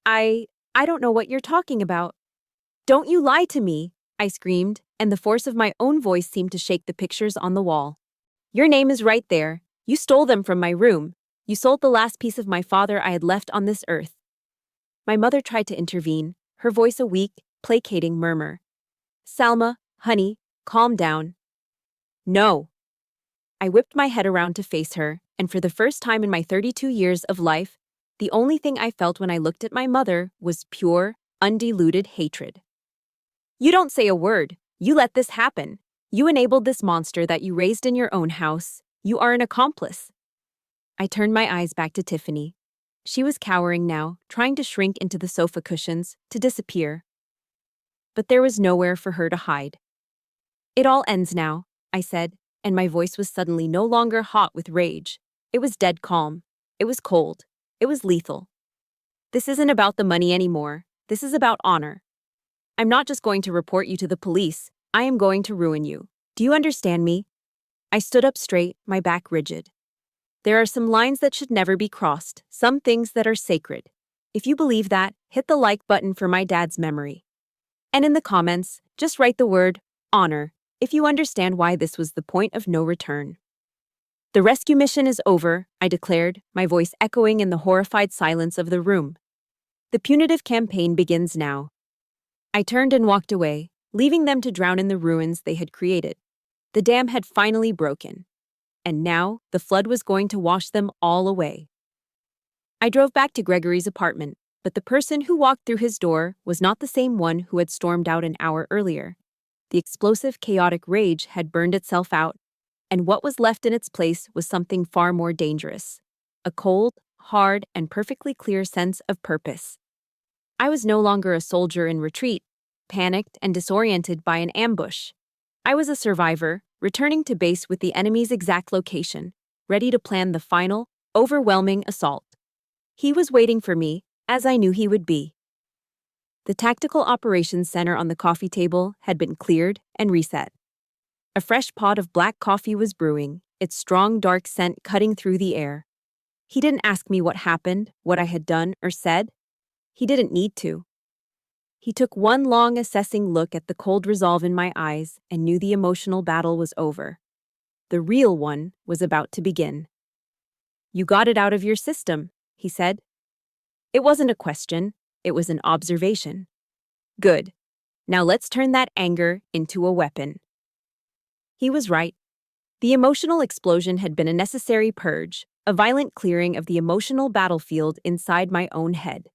I don't know what you're talking about." "Don't you lie to me," I screamed, and the force of my own voice seemed to shake the pictures on the wall. "Your name is right there. You stole them from my room. You sold the last piece of my father I had left on this earth." My mother tried to intervene, her voice a weak, placating murmur. "Salma, honey, calm down." "No." I whipped my head around to face her, and for the first time in my 32 years of life, the only thing I felt when I looked at my mother was pure, undiluted hatred. "You don't say a word. You let this happen. You enabled this monster that you raised in your own house. You are an accomplice." I turned my eyes back to Tiffany. She was cowering now, trying to shrink into the sofa cushions, to disappear. But there was nowhere for her to hide. "It all ends now," I said, and my voice was suddenly no longer hot with rage. It was dead calm. It was cold. It was lethal. "This isn't about the money anymore. This is about honor. I'm not just going to report you to the police. I am going to ruin you. Do you understand me?" I stood up straight, my back rigid. There are some lines that should never be crossed, some things that are sacred. If you believe that, hit the like button for my dad's memory. And in the comments, just write the word honor if you understand why this was the point of no return. "The rescue mission is over," I declared, my voice echoing in the horrified silence of the room. "The punitive campaign begins now." I turned and walked away, leaving them to drown in the ruins they had created. The dam had finally broken, and now the flood was going to wash them all away. I drove back to Gregory's apartment, but the person who walked through his door was not the same one who had stormed out an hour earlier. The explosive, chaotic rage had burned itself out, and what was left in its place was something far more dangerous: a cold, hard, and perfectly clear sense of purpose. I was no longer a soldier in retreat, panicked and disoriented by an ambush. I was a survivor, returning to base with the enemy's exact location, ready to plan the final, overwhelming assault. He was waiting for me, as I knew he would be. The tactical operations center on the coffee table had been cleared and reset. A fresh pot of black coffee was brewing, its strong, dark scent cutting through the air. He didn't ask me what happened, what I had done or said. He didn't need to. He took one long, assessing look at the cold resolve in my eyes and knew the emotional battle was over. The real one was about to begin. "You got it out of your system," he said. It wasn't a question, it was an observation. "Good. Now let's turn that anger into a weapon." He was right. The emotional explosion had been a necessary purge, a violent clearing of the emotional battlefield inside my own head.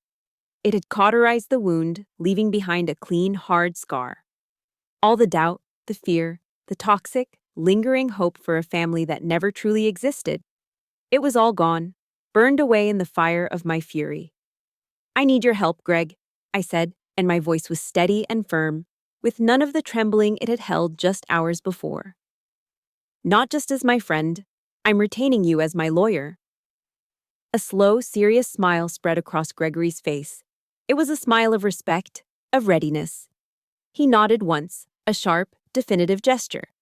It had cauterized the wound, leaving behind a clean, hard scar. All the doubt, the fear, the toxic, lingering hope for a family that never truly existed. It was all gone, burned away in the fire of my fury. "I need your help, Greg," I said, and my voice was steady and firm, with none of the trembling it had held just hours before. "Not just as my friend, I'm retaining you as my lawyer." A slow, serious smile spread across Gregory's face. It was a smile of respect, of readiness. He nodded once, a sharp, definitive gesture.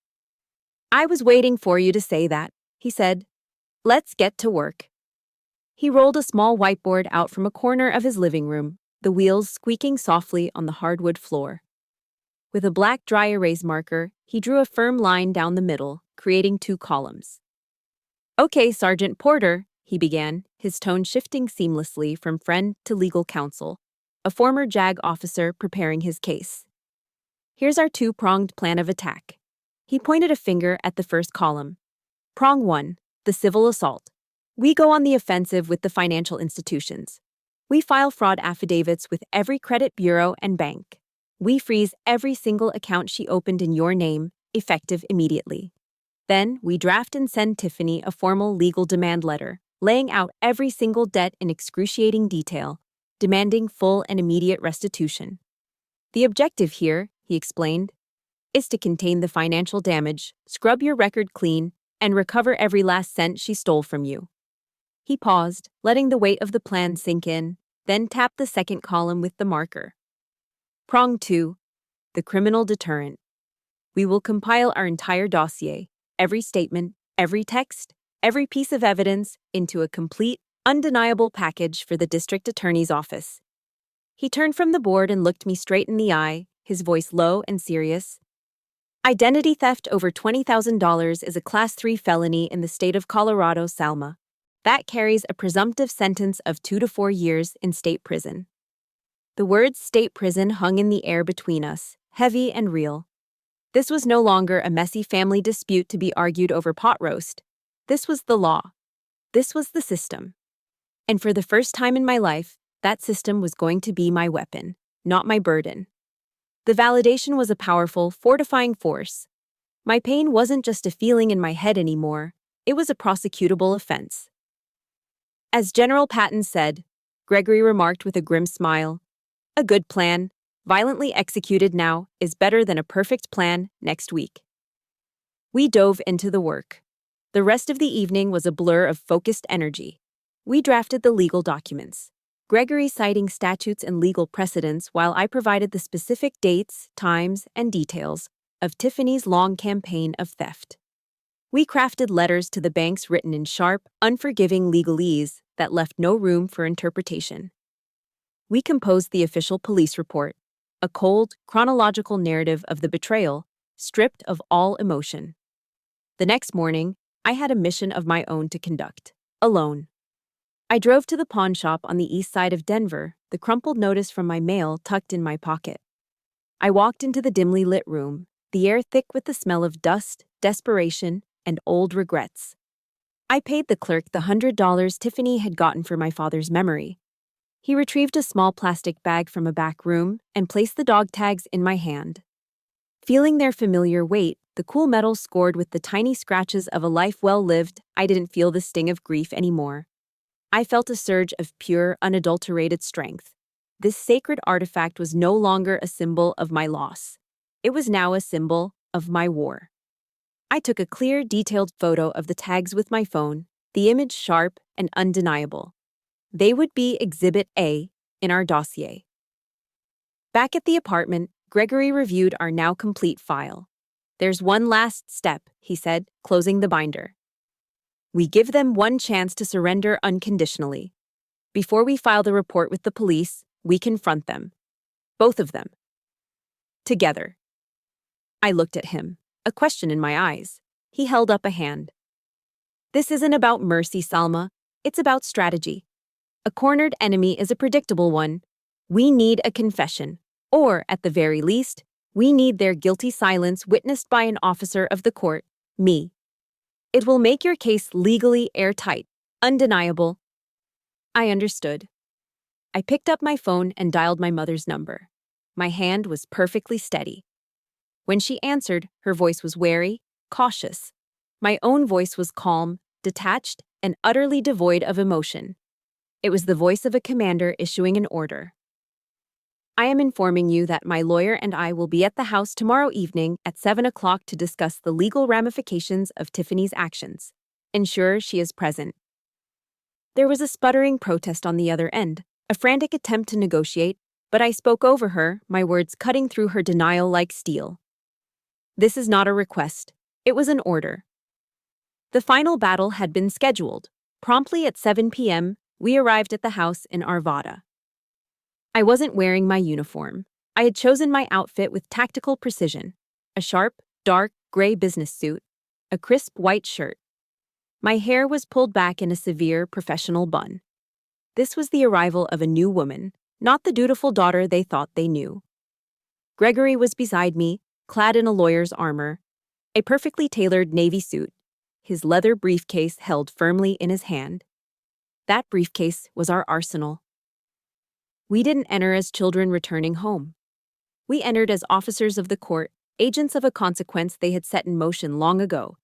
"I was waiting for you to say that," he said. "Let's get to work." He rolled a small whiteboard out from a corner of his living room, the wheels squeaking softly on the hardwood floor. With a black dry erase marker, he drew a firm line down the middle, creating 2 columns. "Okay, Sergeant Porter," he began, his tone shifting seamlessly from friend to legal counsel, a former JAG officer preparing his case. Here's our two-pronged plan of attack. He pointed a finger at the first column. Prong 1, the civil assault. We go on the offensive with the financial institutions. We file fraud affidavits with every credit bureau and bank. We freeze every single account she opened in your name, effective immediately. Then, we draft and send Tiffany a formal legal demand letter, laying out every single debt in excruciating detail, demanding full and immediate restitution. The objective here, he explained, is to contain the financial damage, scrub your record clean, and recover every last cent she stole from you. He paused, letting the weight of the plan sink in, then tapped the second column with the marker. Prong 2, the criminal deterrent. We will compile our entire dossier, every statement, every text, every piece of evidence, into a complete, undeniable package for the district attorney's office. He turned from the board and looked me straight in the eye, his voice low and serious. Identity theft over $20,000 is a Class 3 felony in the state of Colorado, Salma. That carries a presumptive sentence of 2 to 4 years in state prison. The words state prison hung in the air between us, heavy and real. This was no longer a messy family dispute to be argued over pot roast. This was the law. This was the system. And for the first time in my life, that system was going to be my weapon, not my burden. The validation was a powerful, fortifying force. My pain wasn't just a feeling in my head anymore, it was a prosecutable offense. As General Patton said, Gregory remarked with a grim smile, a good plan, violently executed now, is better than a perfect plan next week. We dove into the work. The rest of the evening was a blur of focused energy. We drafted the legal documents, Gregory citing statutes and legal precedents while I provided the specific dates, times, and details of Tiffany's long campaign of theft. We crafted letters to the banks written in sharp, unforgiving legalese that left no room for interpretation. We composed the official police report, a cold, chronological narrative of the betrayal, stripped of all emotion. The next morning, I had a mission of my own to conduct, alone. I drove to the pawn shop on the east side of Denver, the crumpled notice from my mail tucked in my pocket. I walked into the dimly lit room, the air thick with the smell of dust, desperation, and old regrets. I paid the clerk the $100 Tiffany had gotten for my father's memory. He retrieved a small plastic bag from a back room and placed the dog tags in my hand. Feeling their familiar weight, the cool metal scored with the tiny scratches of a life well lived, I didn't feel the sting of grief anymore. I felt a surge of pure, unadulterated strength. This sacred artifact was no longer a symbol of my loss. It was now a symbol of my war. I took a clear, detailed photo of the tags with my phone, the image sharp and undeniable. They would be Exhibit A in our dossier. Back at the apartment, Gregory reviewed our now complete file. There's one last step, he said, closing the binder. We give them one chance to surrender unconditionally. Before we file the report with the police, we confront them. Both of them. Together. I looked at him, a question in my eyes. He held up a hand. This isn't about mercy, Salma. It's about strategy. A cornered enemy is a predictable one. We need a confession. Or, at the very least, we need their guilty silence witnessed by an officer of the court, me. It will make your case legally airtight, undeniable. I understood. I picked up my phone and dialed my mother's number. My hand was perfectly steady. When she answered, her voice was wary, cautious. My own voice was calm, detached, and utterly devoid of emotion. It was the voice of a commander issuing an order. I am informing you that my lawyer and I will be at the house tomorrow evening at 7 o'clock to discuss the legal ramifications of Tiffany's actions. Ensure she is present. There was a sputtering protest on the other end, a frantic attempt to negotiate, but I spoke over her, my words cutting through her denial like steel. This is not a request. It was an order. The final battle had been scheduled. Promptly at 7 p.m., we arrived at the house in Arvada. I wasn't wearing my uniform. I had chosen my outfit with tactical precision. A sharp, dark, gray business suit, a crisp white shirt. My hair was pulled back in a severe professional bun. This was the arrival of a new woman, not the dutiful daughter they thought they knew. Gregory was beside me, clad in a lawyer's armor, a perfectly tailored navy suit, his leather briefcase held firmly in his hand. That briefcase was our arsenal. We didn't enter as children returning home. We entered as officers of the court, agents of a consequence they had set in motion long ago.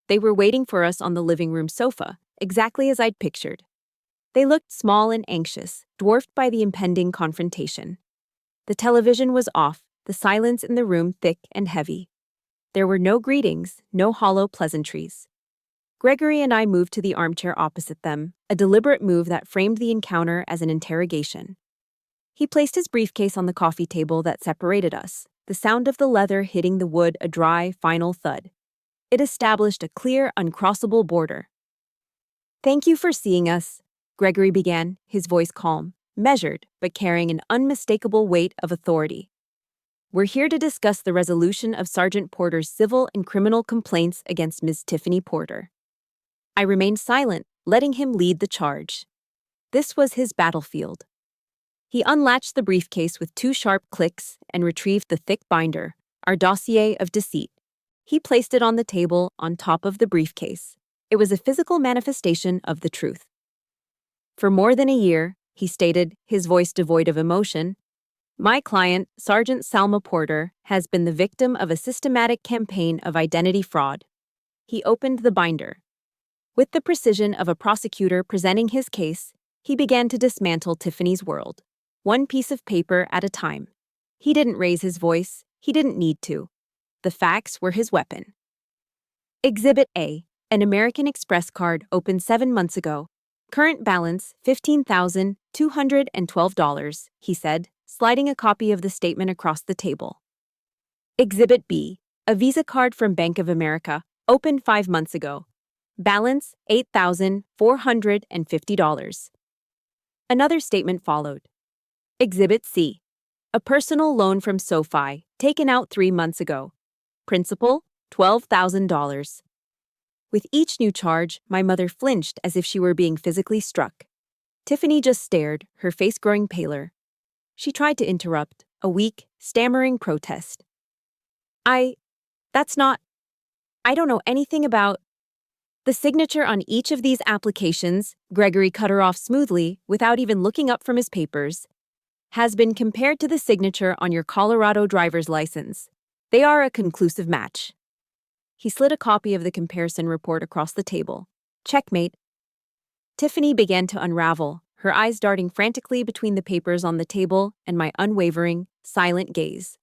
They were waiting for us on the living room sofa, exactly as I'd pictured. They looked small and anxious, dwarfed by the impending confrontation. The television was off, the silence in the room thick and heavy. There were no greetings, no hollow pleasantries. Gregory and I moved to the armchair opposite them, a deliberate move that framed the encounter as an interrogation. He placed his briefcase on the coffee table that separated us, the sound of the leather hitting the wood a dry, final thud. It established a clear, uncrossable border. "Thank you for seeing us," Gregory began, his voice calm, measured, but carrying an unmistakable weight of authority. "We're here to discuss the resolution of Sergeant Porter's civil and criminal complaints against Ms. Tiffany Porter." I remained silent, letting him lead the charge. This was his battlefield. He unlatched the briefcase with 2 sharp clicks and retrieved the thick binder, our dossier of deceit. He placed it on the table on top of the briefcase. It was a physical manifestation of the truth. "For more than a year," he stated, his voice devoid of emotion, "my client, Sergeant Salma Porter, has been the victim of a systematic campaign of identity fraud." He opened the binder. With the precision of a prosecutor presenting his case, he began to dismantle Tiffany's world, one piece of paper at a time. He didn't raise his voice. He didn't need to. The facts were his weapon. Exhibit A, an American Express card opened 7 months ago. Current balance, $15,212, he said, sliding a copy of the statement across the table. Exhibit B, a Visa card from Bank of America, opened 5 months ago. Balance, $8,450. Another statement followed. Exhibit C, a personal loan from SoFi, taken out 3 months ago. Principal, $12,000. With each new charge, my mother flinched as if she were being physically struck. Tiffany just stared, her face growing paler. She tried to interrupt, a weak, stammering protest. That's not... I don't know anything about... The signature on each of these applications, Gregory cut her off smoothly, without even looking up from his papers, has been compared to the signature on your Colorado driver's license. They are a conclusive match. He slid a copy of the comparison report across the table. Checkmate. Tiffany began to unravel, her eyes darting frantically between the papers on the table and my unwavering, silent gaze.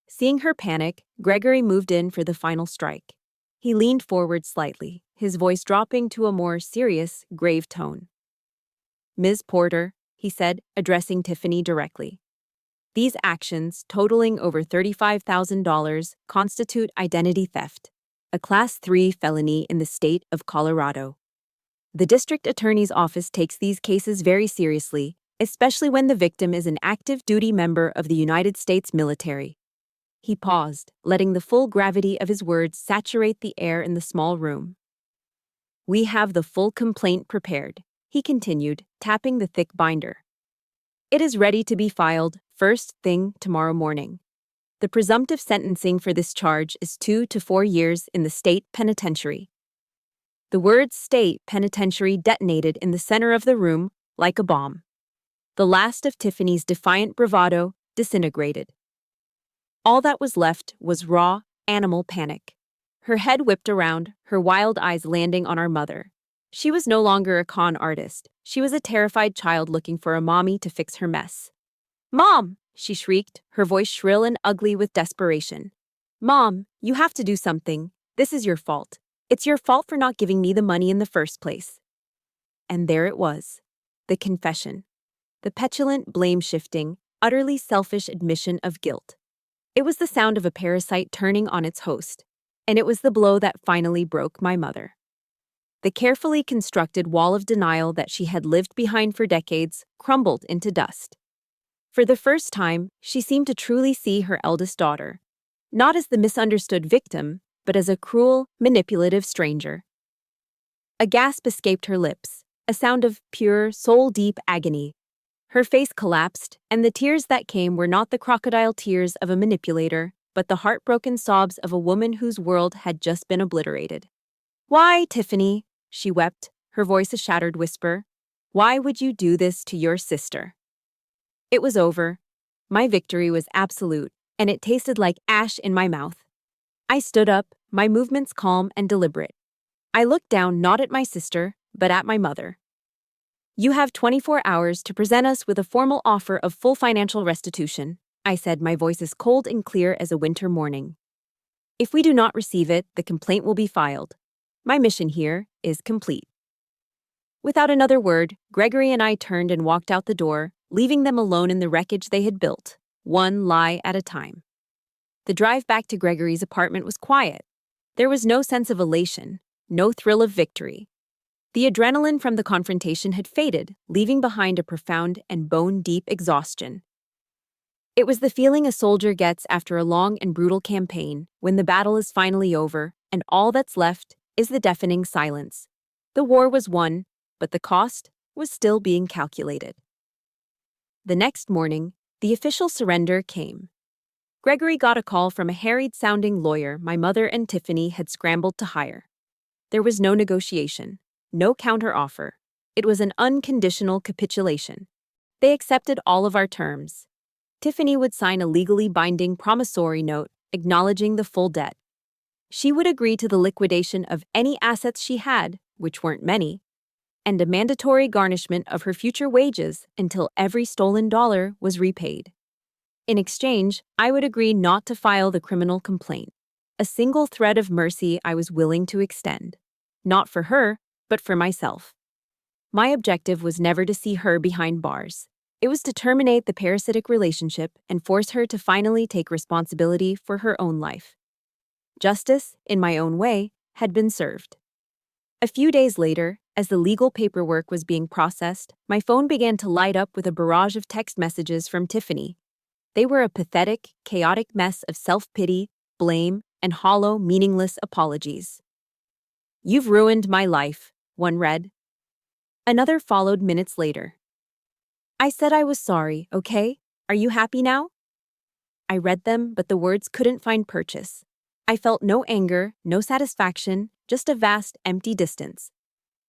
Seeing her panic, Gregory moved in for the final strike. He leaned forward slightly, his voice dropping to a more serious, grave tone. "Ms. Porter," he said, addressing Tiffany directly, "these actions, totaling over $35,000, constitute identity theft, a Class 3 felony in the state of Colorado. The district attorney's office takes these cases very seriously, especially when the victim is an active duty member of the United States military." He paused, letting the full gravity of his words saturate the air in the small room. "We have the full complaint prepared," he continued, tapping the thick binder. "It is ready to be filed first thing tomorrow morning. The presumptive sentencing for this charge is 2 to 4 years in the state penitentiary." The words "state penitentiary" detonated in the center of the room like a bomb. The last of Tiffany's defiant bravado disintegrated. All that was left was raw, animal panic. Her head whipped around, her wild eyes landing on our mother. She was no longer a con artist. She was a terrified child looking for a mommy to fix her mess. "Mom!" she shrieked, her voice shrill and ugly with desperation. "Mom, you have to do something. This is your fault. It's your fault for not giving me the money in the first place." And there it was, the confession. The petulant, blame-shifting, utterly selfish admission of guilt. It was the sound of a parasite turning on its host, and it was the blow that finally broke my mother. The carefully constructed wall of denial that she had lived behind for decades crumbled into dust. For the first time, she seemed to truly see her eldest daughter, not as the misunderstood victim, but as a cruel, manipulative stranger. A gasp escaped her lips, a sound of pure, soul-deep agony. Her face collapsed, and the tears that came were not the crocodile tears of a manipulator, but the heartbroken sobs of a woman whose world had just been obliterated. "Why, Tiffany?" she wept, her voice a shattered whisper. "Why would you do this to your sister?" It was over. My victory was absolute, and it tasted like ash in my mouth. I stood up, my movements calm and deliberate. I looked down not at my sister, but at my mother. "You have 24 hours to present us with a formal offer of full financial restitution," I said, my voice as cold and clear as a winter morning. "If we do not receive it, the complaint will be filed. My mission here is complete." Without another word, Gregory and I turned and walked out the door, leaving them alone in the wreckage they had built, one lie at a time. The drive back to Gregory's apartment was quiet. There was no sense of elation, no thrill of victory. The adrenaline from the confrontation had faded, leaving behind a profound and bone-deep exhaustion. It was the feeling a soldier gets after a long and brutal campaign, when the battle is finally over, and all that's left is the deafening silence. The war was won, but the cost was still being calculated. The next morning, the official surrender came. Gregory got a call from a harried-sounding lawyer my mother and Tiffany had scrambled to hire. There was no negotiation, no counteroffer. It was an unconditional capitulation. They accepted all of our terms. Tiffany would sign a legally binding promissory note acknowledging the full debt. She would agree to the liquidation of any assets she had, which weren't many, and a mandatory garnishment of her future wages until every stolen dollar was repaid. In exchange, I would agree not to file the criminal complaint, a single thread of mercy I was willing to extend. Not for her, but for myself. My objective was never to see her behind bars. It was to terminate the parasitic relationship and force her to finally take responsibility for her own life. Justice, in my own way, had been served. A few days later, as the legal paperwork was being processed, my phone began to light up with a barrage of text messages from Tiffany. They were a pathetic, chaotic mess of self-pity, blame, and hollow, meaningless apologies. "You've ruined my life," one read. Another followed minutes later. "I said I was sorry, okay? Are you happy now?" I read them, but the words couldn't find purchase. I felt no anger, no satisfaction, just a vast, empty distance.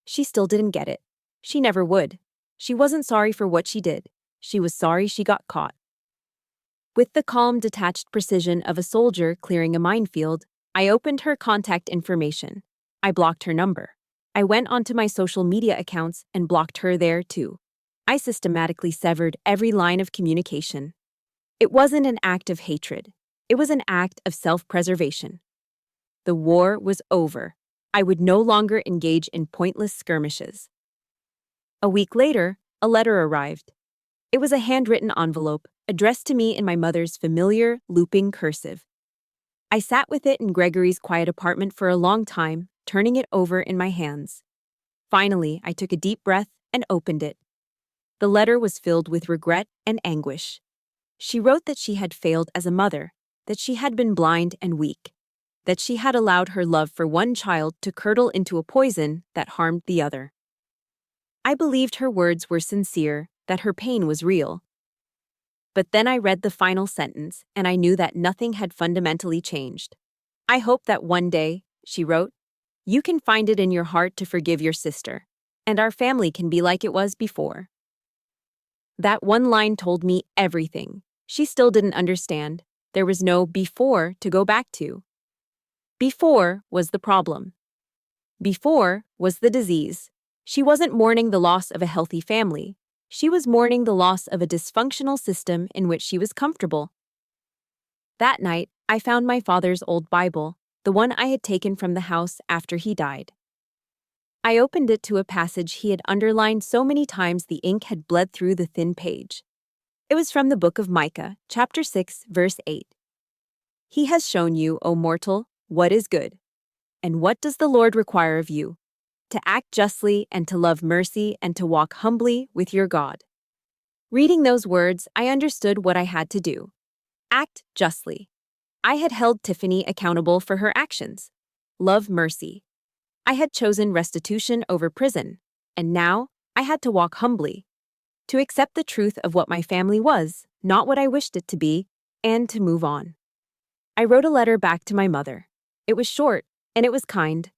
She still didn't get it. She never would. She wasn't sorry for what she did. She was sorry she got caught. With the calm, detached precision of a soldier clearing a minefield, I opened her contact information. I blocked her number. I went onto my social media accounts and blocked her there too. I systematically severed every line of communication. It wasn't an act of hatred. It was an act of self-preservation. The war was over. I would no longer engage in pointless skirmishes. A week later, a letter arrived. It was a handwritten envelope, addressed to me in my mother's familiar, looping cursive. I sat with it in Gregory's quiet apartment for a long time, turning it over in my hands. Finally, I took a deep breath and opened it. The letter was filled with regret and anguish. She wrote that she had failed as a mother, that she had been blind and weak, that she had allowed her love for one child to curdle into a poison that harmed the other. I believed her words were sincere, that her pain was real. But then I read the final sentence, and I knew that nothing had fundamentally changed. "I hope that one day," she wrote, "you can find it in your heart to forgive your sister, and our family can be like it was before." That one line told me everything. She still didn't understand. There was no before to go back to. Before was the problem. Before was the disease. She wasn't mourning the loss of a healthy family. She was mourning the loss of a dysfunctional system in which she was comfortable. That night, I found my father's old Bible, the one I had taken from the house after he died. I opened it to a passage he had underlined so many times the ink had bled through the thin page. It was from the book of Micah, chapter 6, verse 8. "He has shown you, O mortal, what is good. And what does the Lord require of you? To act justly and to love mercy and to walk humbly with your God." Reading those words, I understood what I had to do. Act justly. I had held Tiffany accountable for her actions. Love mercy. I had chosen restitution over prison, and now I had to walk humbly. to accept the truth of what my family was, not what I wished it to be, and to move on. I wrote a letter back to my mother. It was short, and it was kind.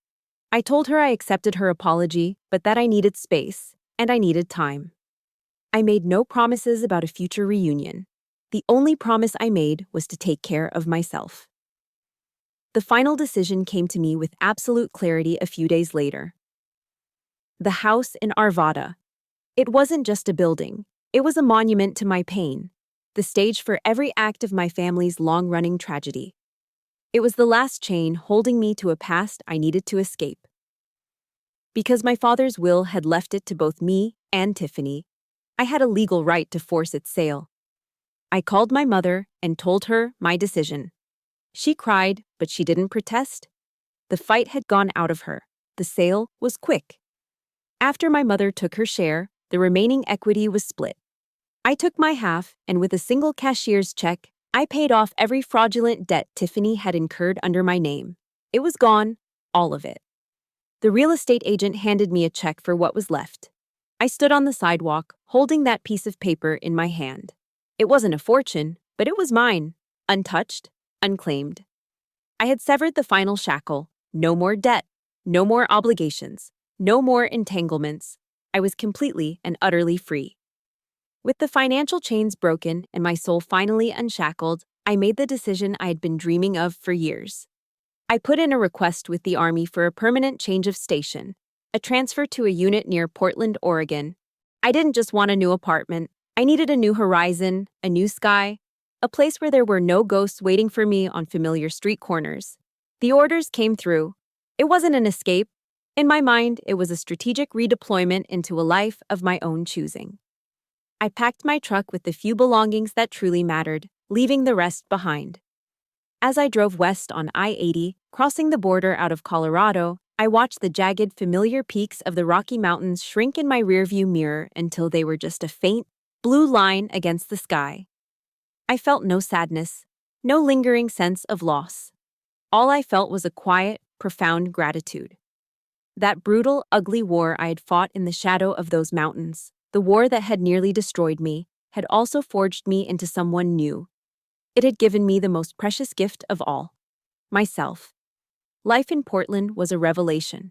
I told her I accepted her apology, but that I needed space, and I needed time. I made no promises about a future reunion. The only promise I made was to take care of myself. The final decision came to me with absolute clarity a few days later. The house in Arvada. It wasn't just a building. It was a monument to my pain, the stage for every act of my family's long-running tragedy. It was the last chain holding me to a past I needed to escape. Because my father's will had left it to both me and Tiffany, I had a legal right to force its sale. I called my mother and told her my decision. She cried, but she didn't protest. The fight had gone out of her. The sale was quick. After my mother took her share, the remaining equity was split. I took my half, and with a single cashier's check, I paid off every fraudulent debt Tiffany had incurred under my name. It was gone, all of it. The real estate agent handed me a check for what was left. I stood on the sidewalk, holding that piece of paper in my hand. It wasn't a fortune, but it was mine, untouched, unclaimed. I had severed the final shackle. No more debt, no more obligations, no more entanglements. I was completely and utterly free. With the financial chains broken and my soul finally unshackled, I made the decision I had been dreaming of for years. I put in a request with the Army for a permanent change of station, a transfer to a unit near Portland, Oregon. I didn't just want a new apartment. I needed a new horizon, a new sky, a place where there were no ghosts waiting for me on familiar street corners. The orders came through. It wasn't an escape. In my mind, it was a strategic redeployment into a life of my own choosing. I packed my truck with the few belongings that truly mattered, leaving the rest behind. As I drove west on I-80, crossing the border out of Colorado, I watched the jagged, familiar peaks of the Rocky Mountains shrink in my rearview mirror until they were just a faint, blue line against the sky. I felt no sadness, no lingering sense of loss. All I felt was a quiet, profound gratitude. That brutal, ugly war I had fought in the shadow of those mountains, the war that had nearly destroyed me, had also forged me into someone new. It had given me the most precious gift of all, myself. Life in Portland was a revelation.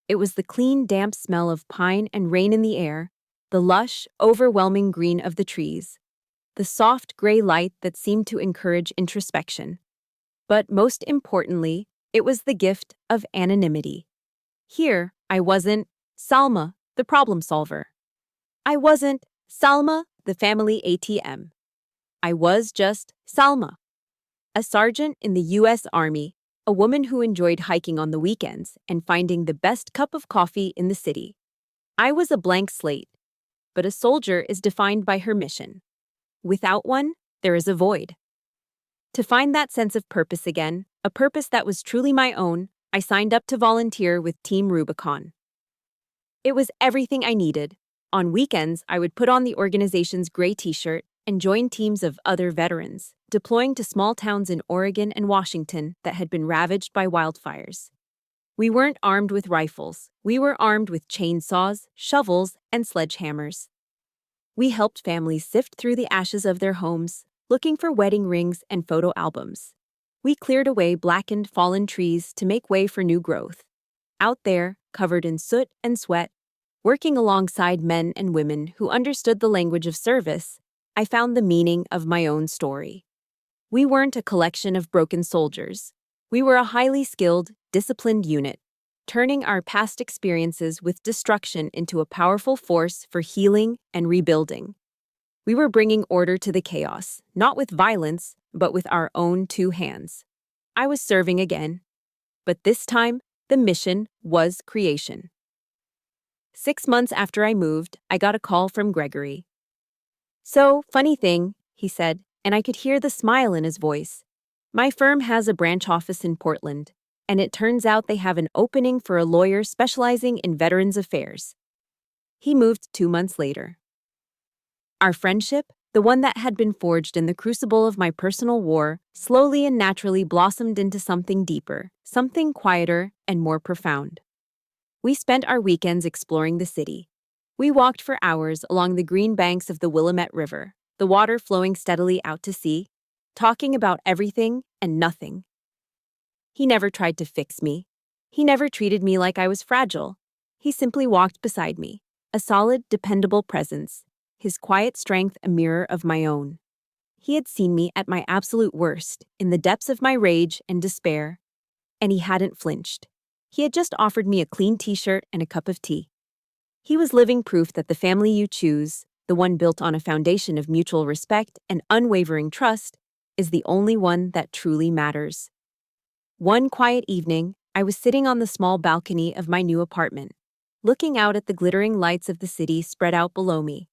It was the clean, damp smell of pine and rain in the air, the lush, overwhelming green of the trees, the soft gray light that seemed to encourage introspection. But most importantly, it was the gift of anonymity. Here, I wasn't Salma, the problem solver. I wasn't Salma, the family ATM. I was just Salma, a sergeant in the U.S. Army, a woman who enjoyed hiking on the weekends and finding the best cup of coffee in the city. I was a blank slate, but a soldier is defined by her mission. Without one, there is a void. To find that sense of purpose again, a purpose that was truly my own, I signed up to volunteer with Team Rubicon. It was everything I needed. On weekends, I would put on the organization's gray t-shirt and join teams of other veterans, deploying to small towns in Oregon and Washington that had been ravaged by wildfires. We weren't armed with rifles. We were armed with chainsaws, shovels, and sledgehammers. We helped families sift through the ashes of their homes, looking for wedding rings and photo albums. We cleared away blackened, fallen trees to make way for new growth. Out there, covered in soot and sweat, working alongside men and women who understood the language of service, I found the meaning of my own story. We weren't a collection of broken soldiers. We were a highly skilled, disciplined unit, turning our past experiences with destruction into a powerful force for healing and rebuilding. We were bringing order to the chaos, not with violence, but with our own two hands. I was serving again, but this time, the mission was creation. 6 months after I moved, I got a call from Gregory. "So, funny thing," he said, and I could hear the smile in his voice. "My firm has a branch office in Portland, and it turns out they have an opening for a lawyer specializing in Veterans Affairs." He moved 2 months later. Our friendship, the one that had been forged in the crucible of my personal war, slowly and naturally blossomed into something deeper, something quieter and more profound. We spent our weekends exploring the city. We walked for hours along the green banks of the Willamette River, the water flowing steadily out to sea, talking about everything and nothing. He never tried to fix me. He never treated me like I was fragile. He simply walked beside me, a solid, dependable presence, his quiet strength a mirror of my own. He had seen me at my absolute worst, in the depths of my rage and despair, and he hadn't flinched. He had just offered me a clean t-shirt and a cup of tea. He was living proof that the family you choose, the one built on a foundation of mutual respect and unwavering trust, is the only one that truly matters. One quiet evening, I was sitting on the small balcony of my new apartment, looking out at the glittering lights of the city spread out below me.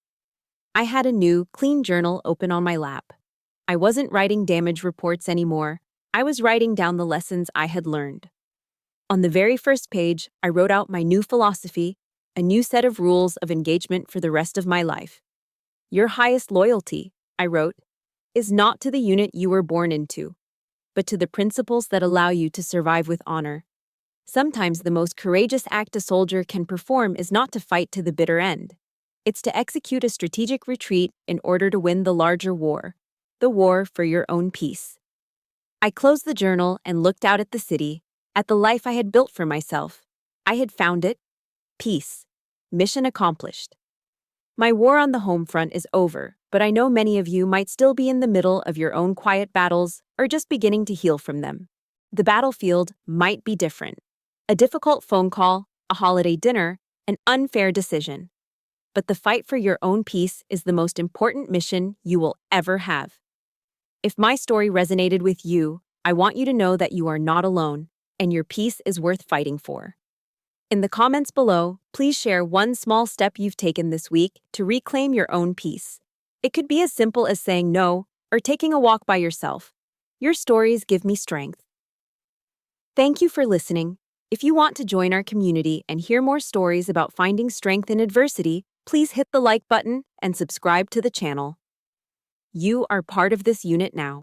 I had a new, clean journal open on my lap. I wasn't writing damage reports anymore. I was writing down the lessons I had learned. On the very first page, I wrote out my new philosophy, a new set of rules of engagement for the rest of my life. Your highest loyalty, I wrote, is not to the unit you were born into, but to the principles that allow you to survive with honor. Sometimes the most courageous act a soldier can perform is not to fight to the bitter end. It's to execute a strategic retreat in order to win the larger war, the war for your own peace. I closed the journal and looked out at the city, at the life I had built for myself. I had found it. Peace. Mission accomplished. My war on the home front is over, but I know many of you might still be in the middle of your own quiet battles or just beginning to heal from them. The battlefield might be different. A difficult phone call, a holiday dinner, an unfair decision. But the fight for your own peace is the most important mission you will ever have. If my story resonated with you, I want you to know that you are not alone, and your peace is worth fighting for. In the comments below, please share one small step you've taken this week to reclaim your own peace. It could be as simple as saying no or taking a walk by yourself. Your stories give me strength. Thank you for listening. If you want to join our community and hear more stories about finding strength in adversity, please hit the like button and subscribe to the channel. You are part of this unit now.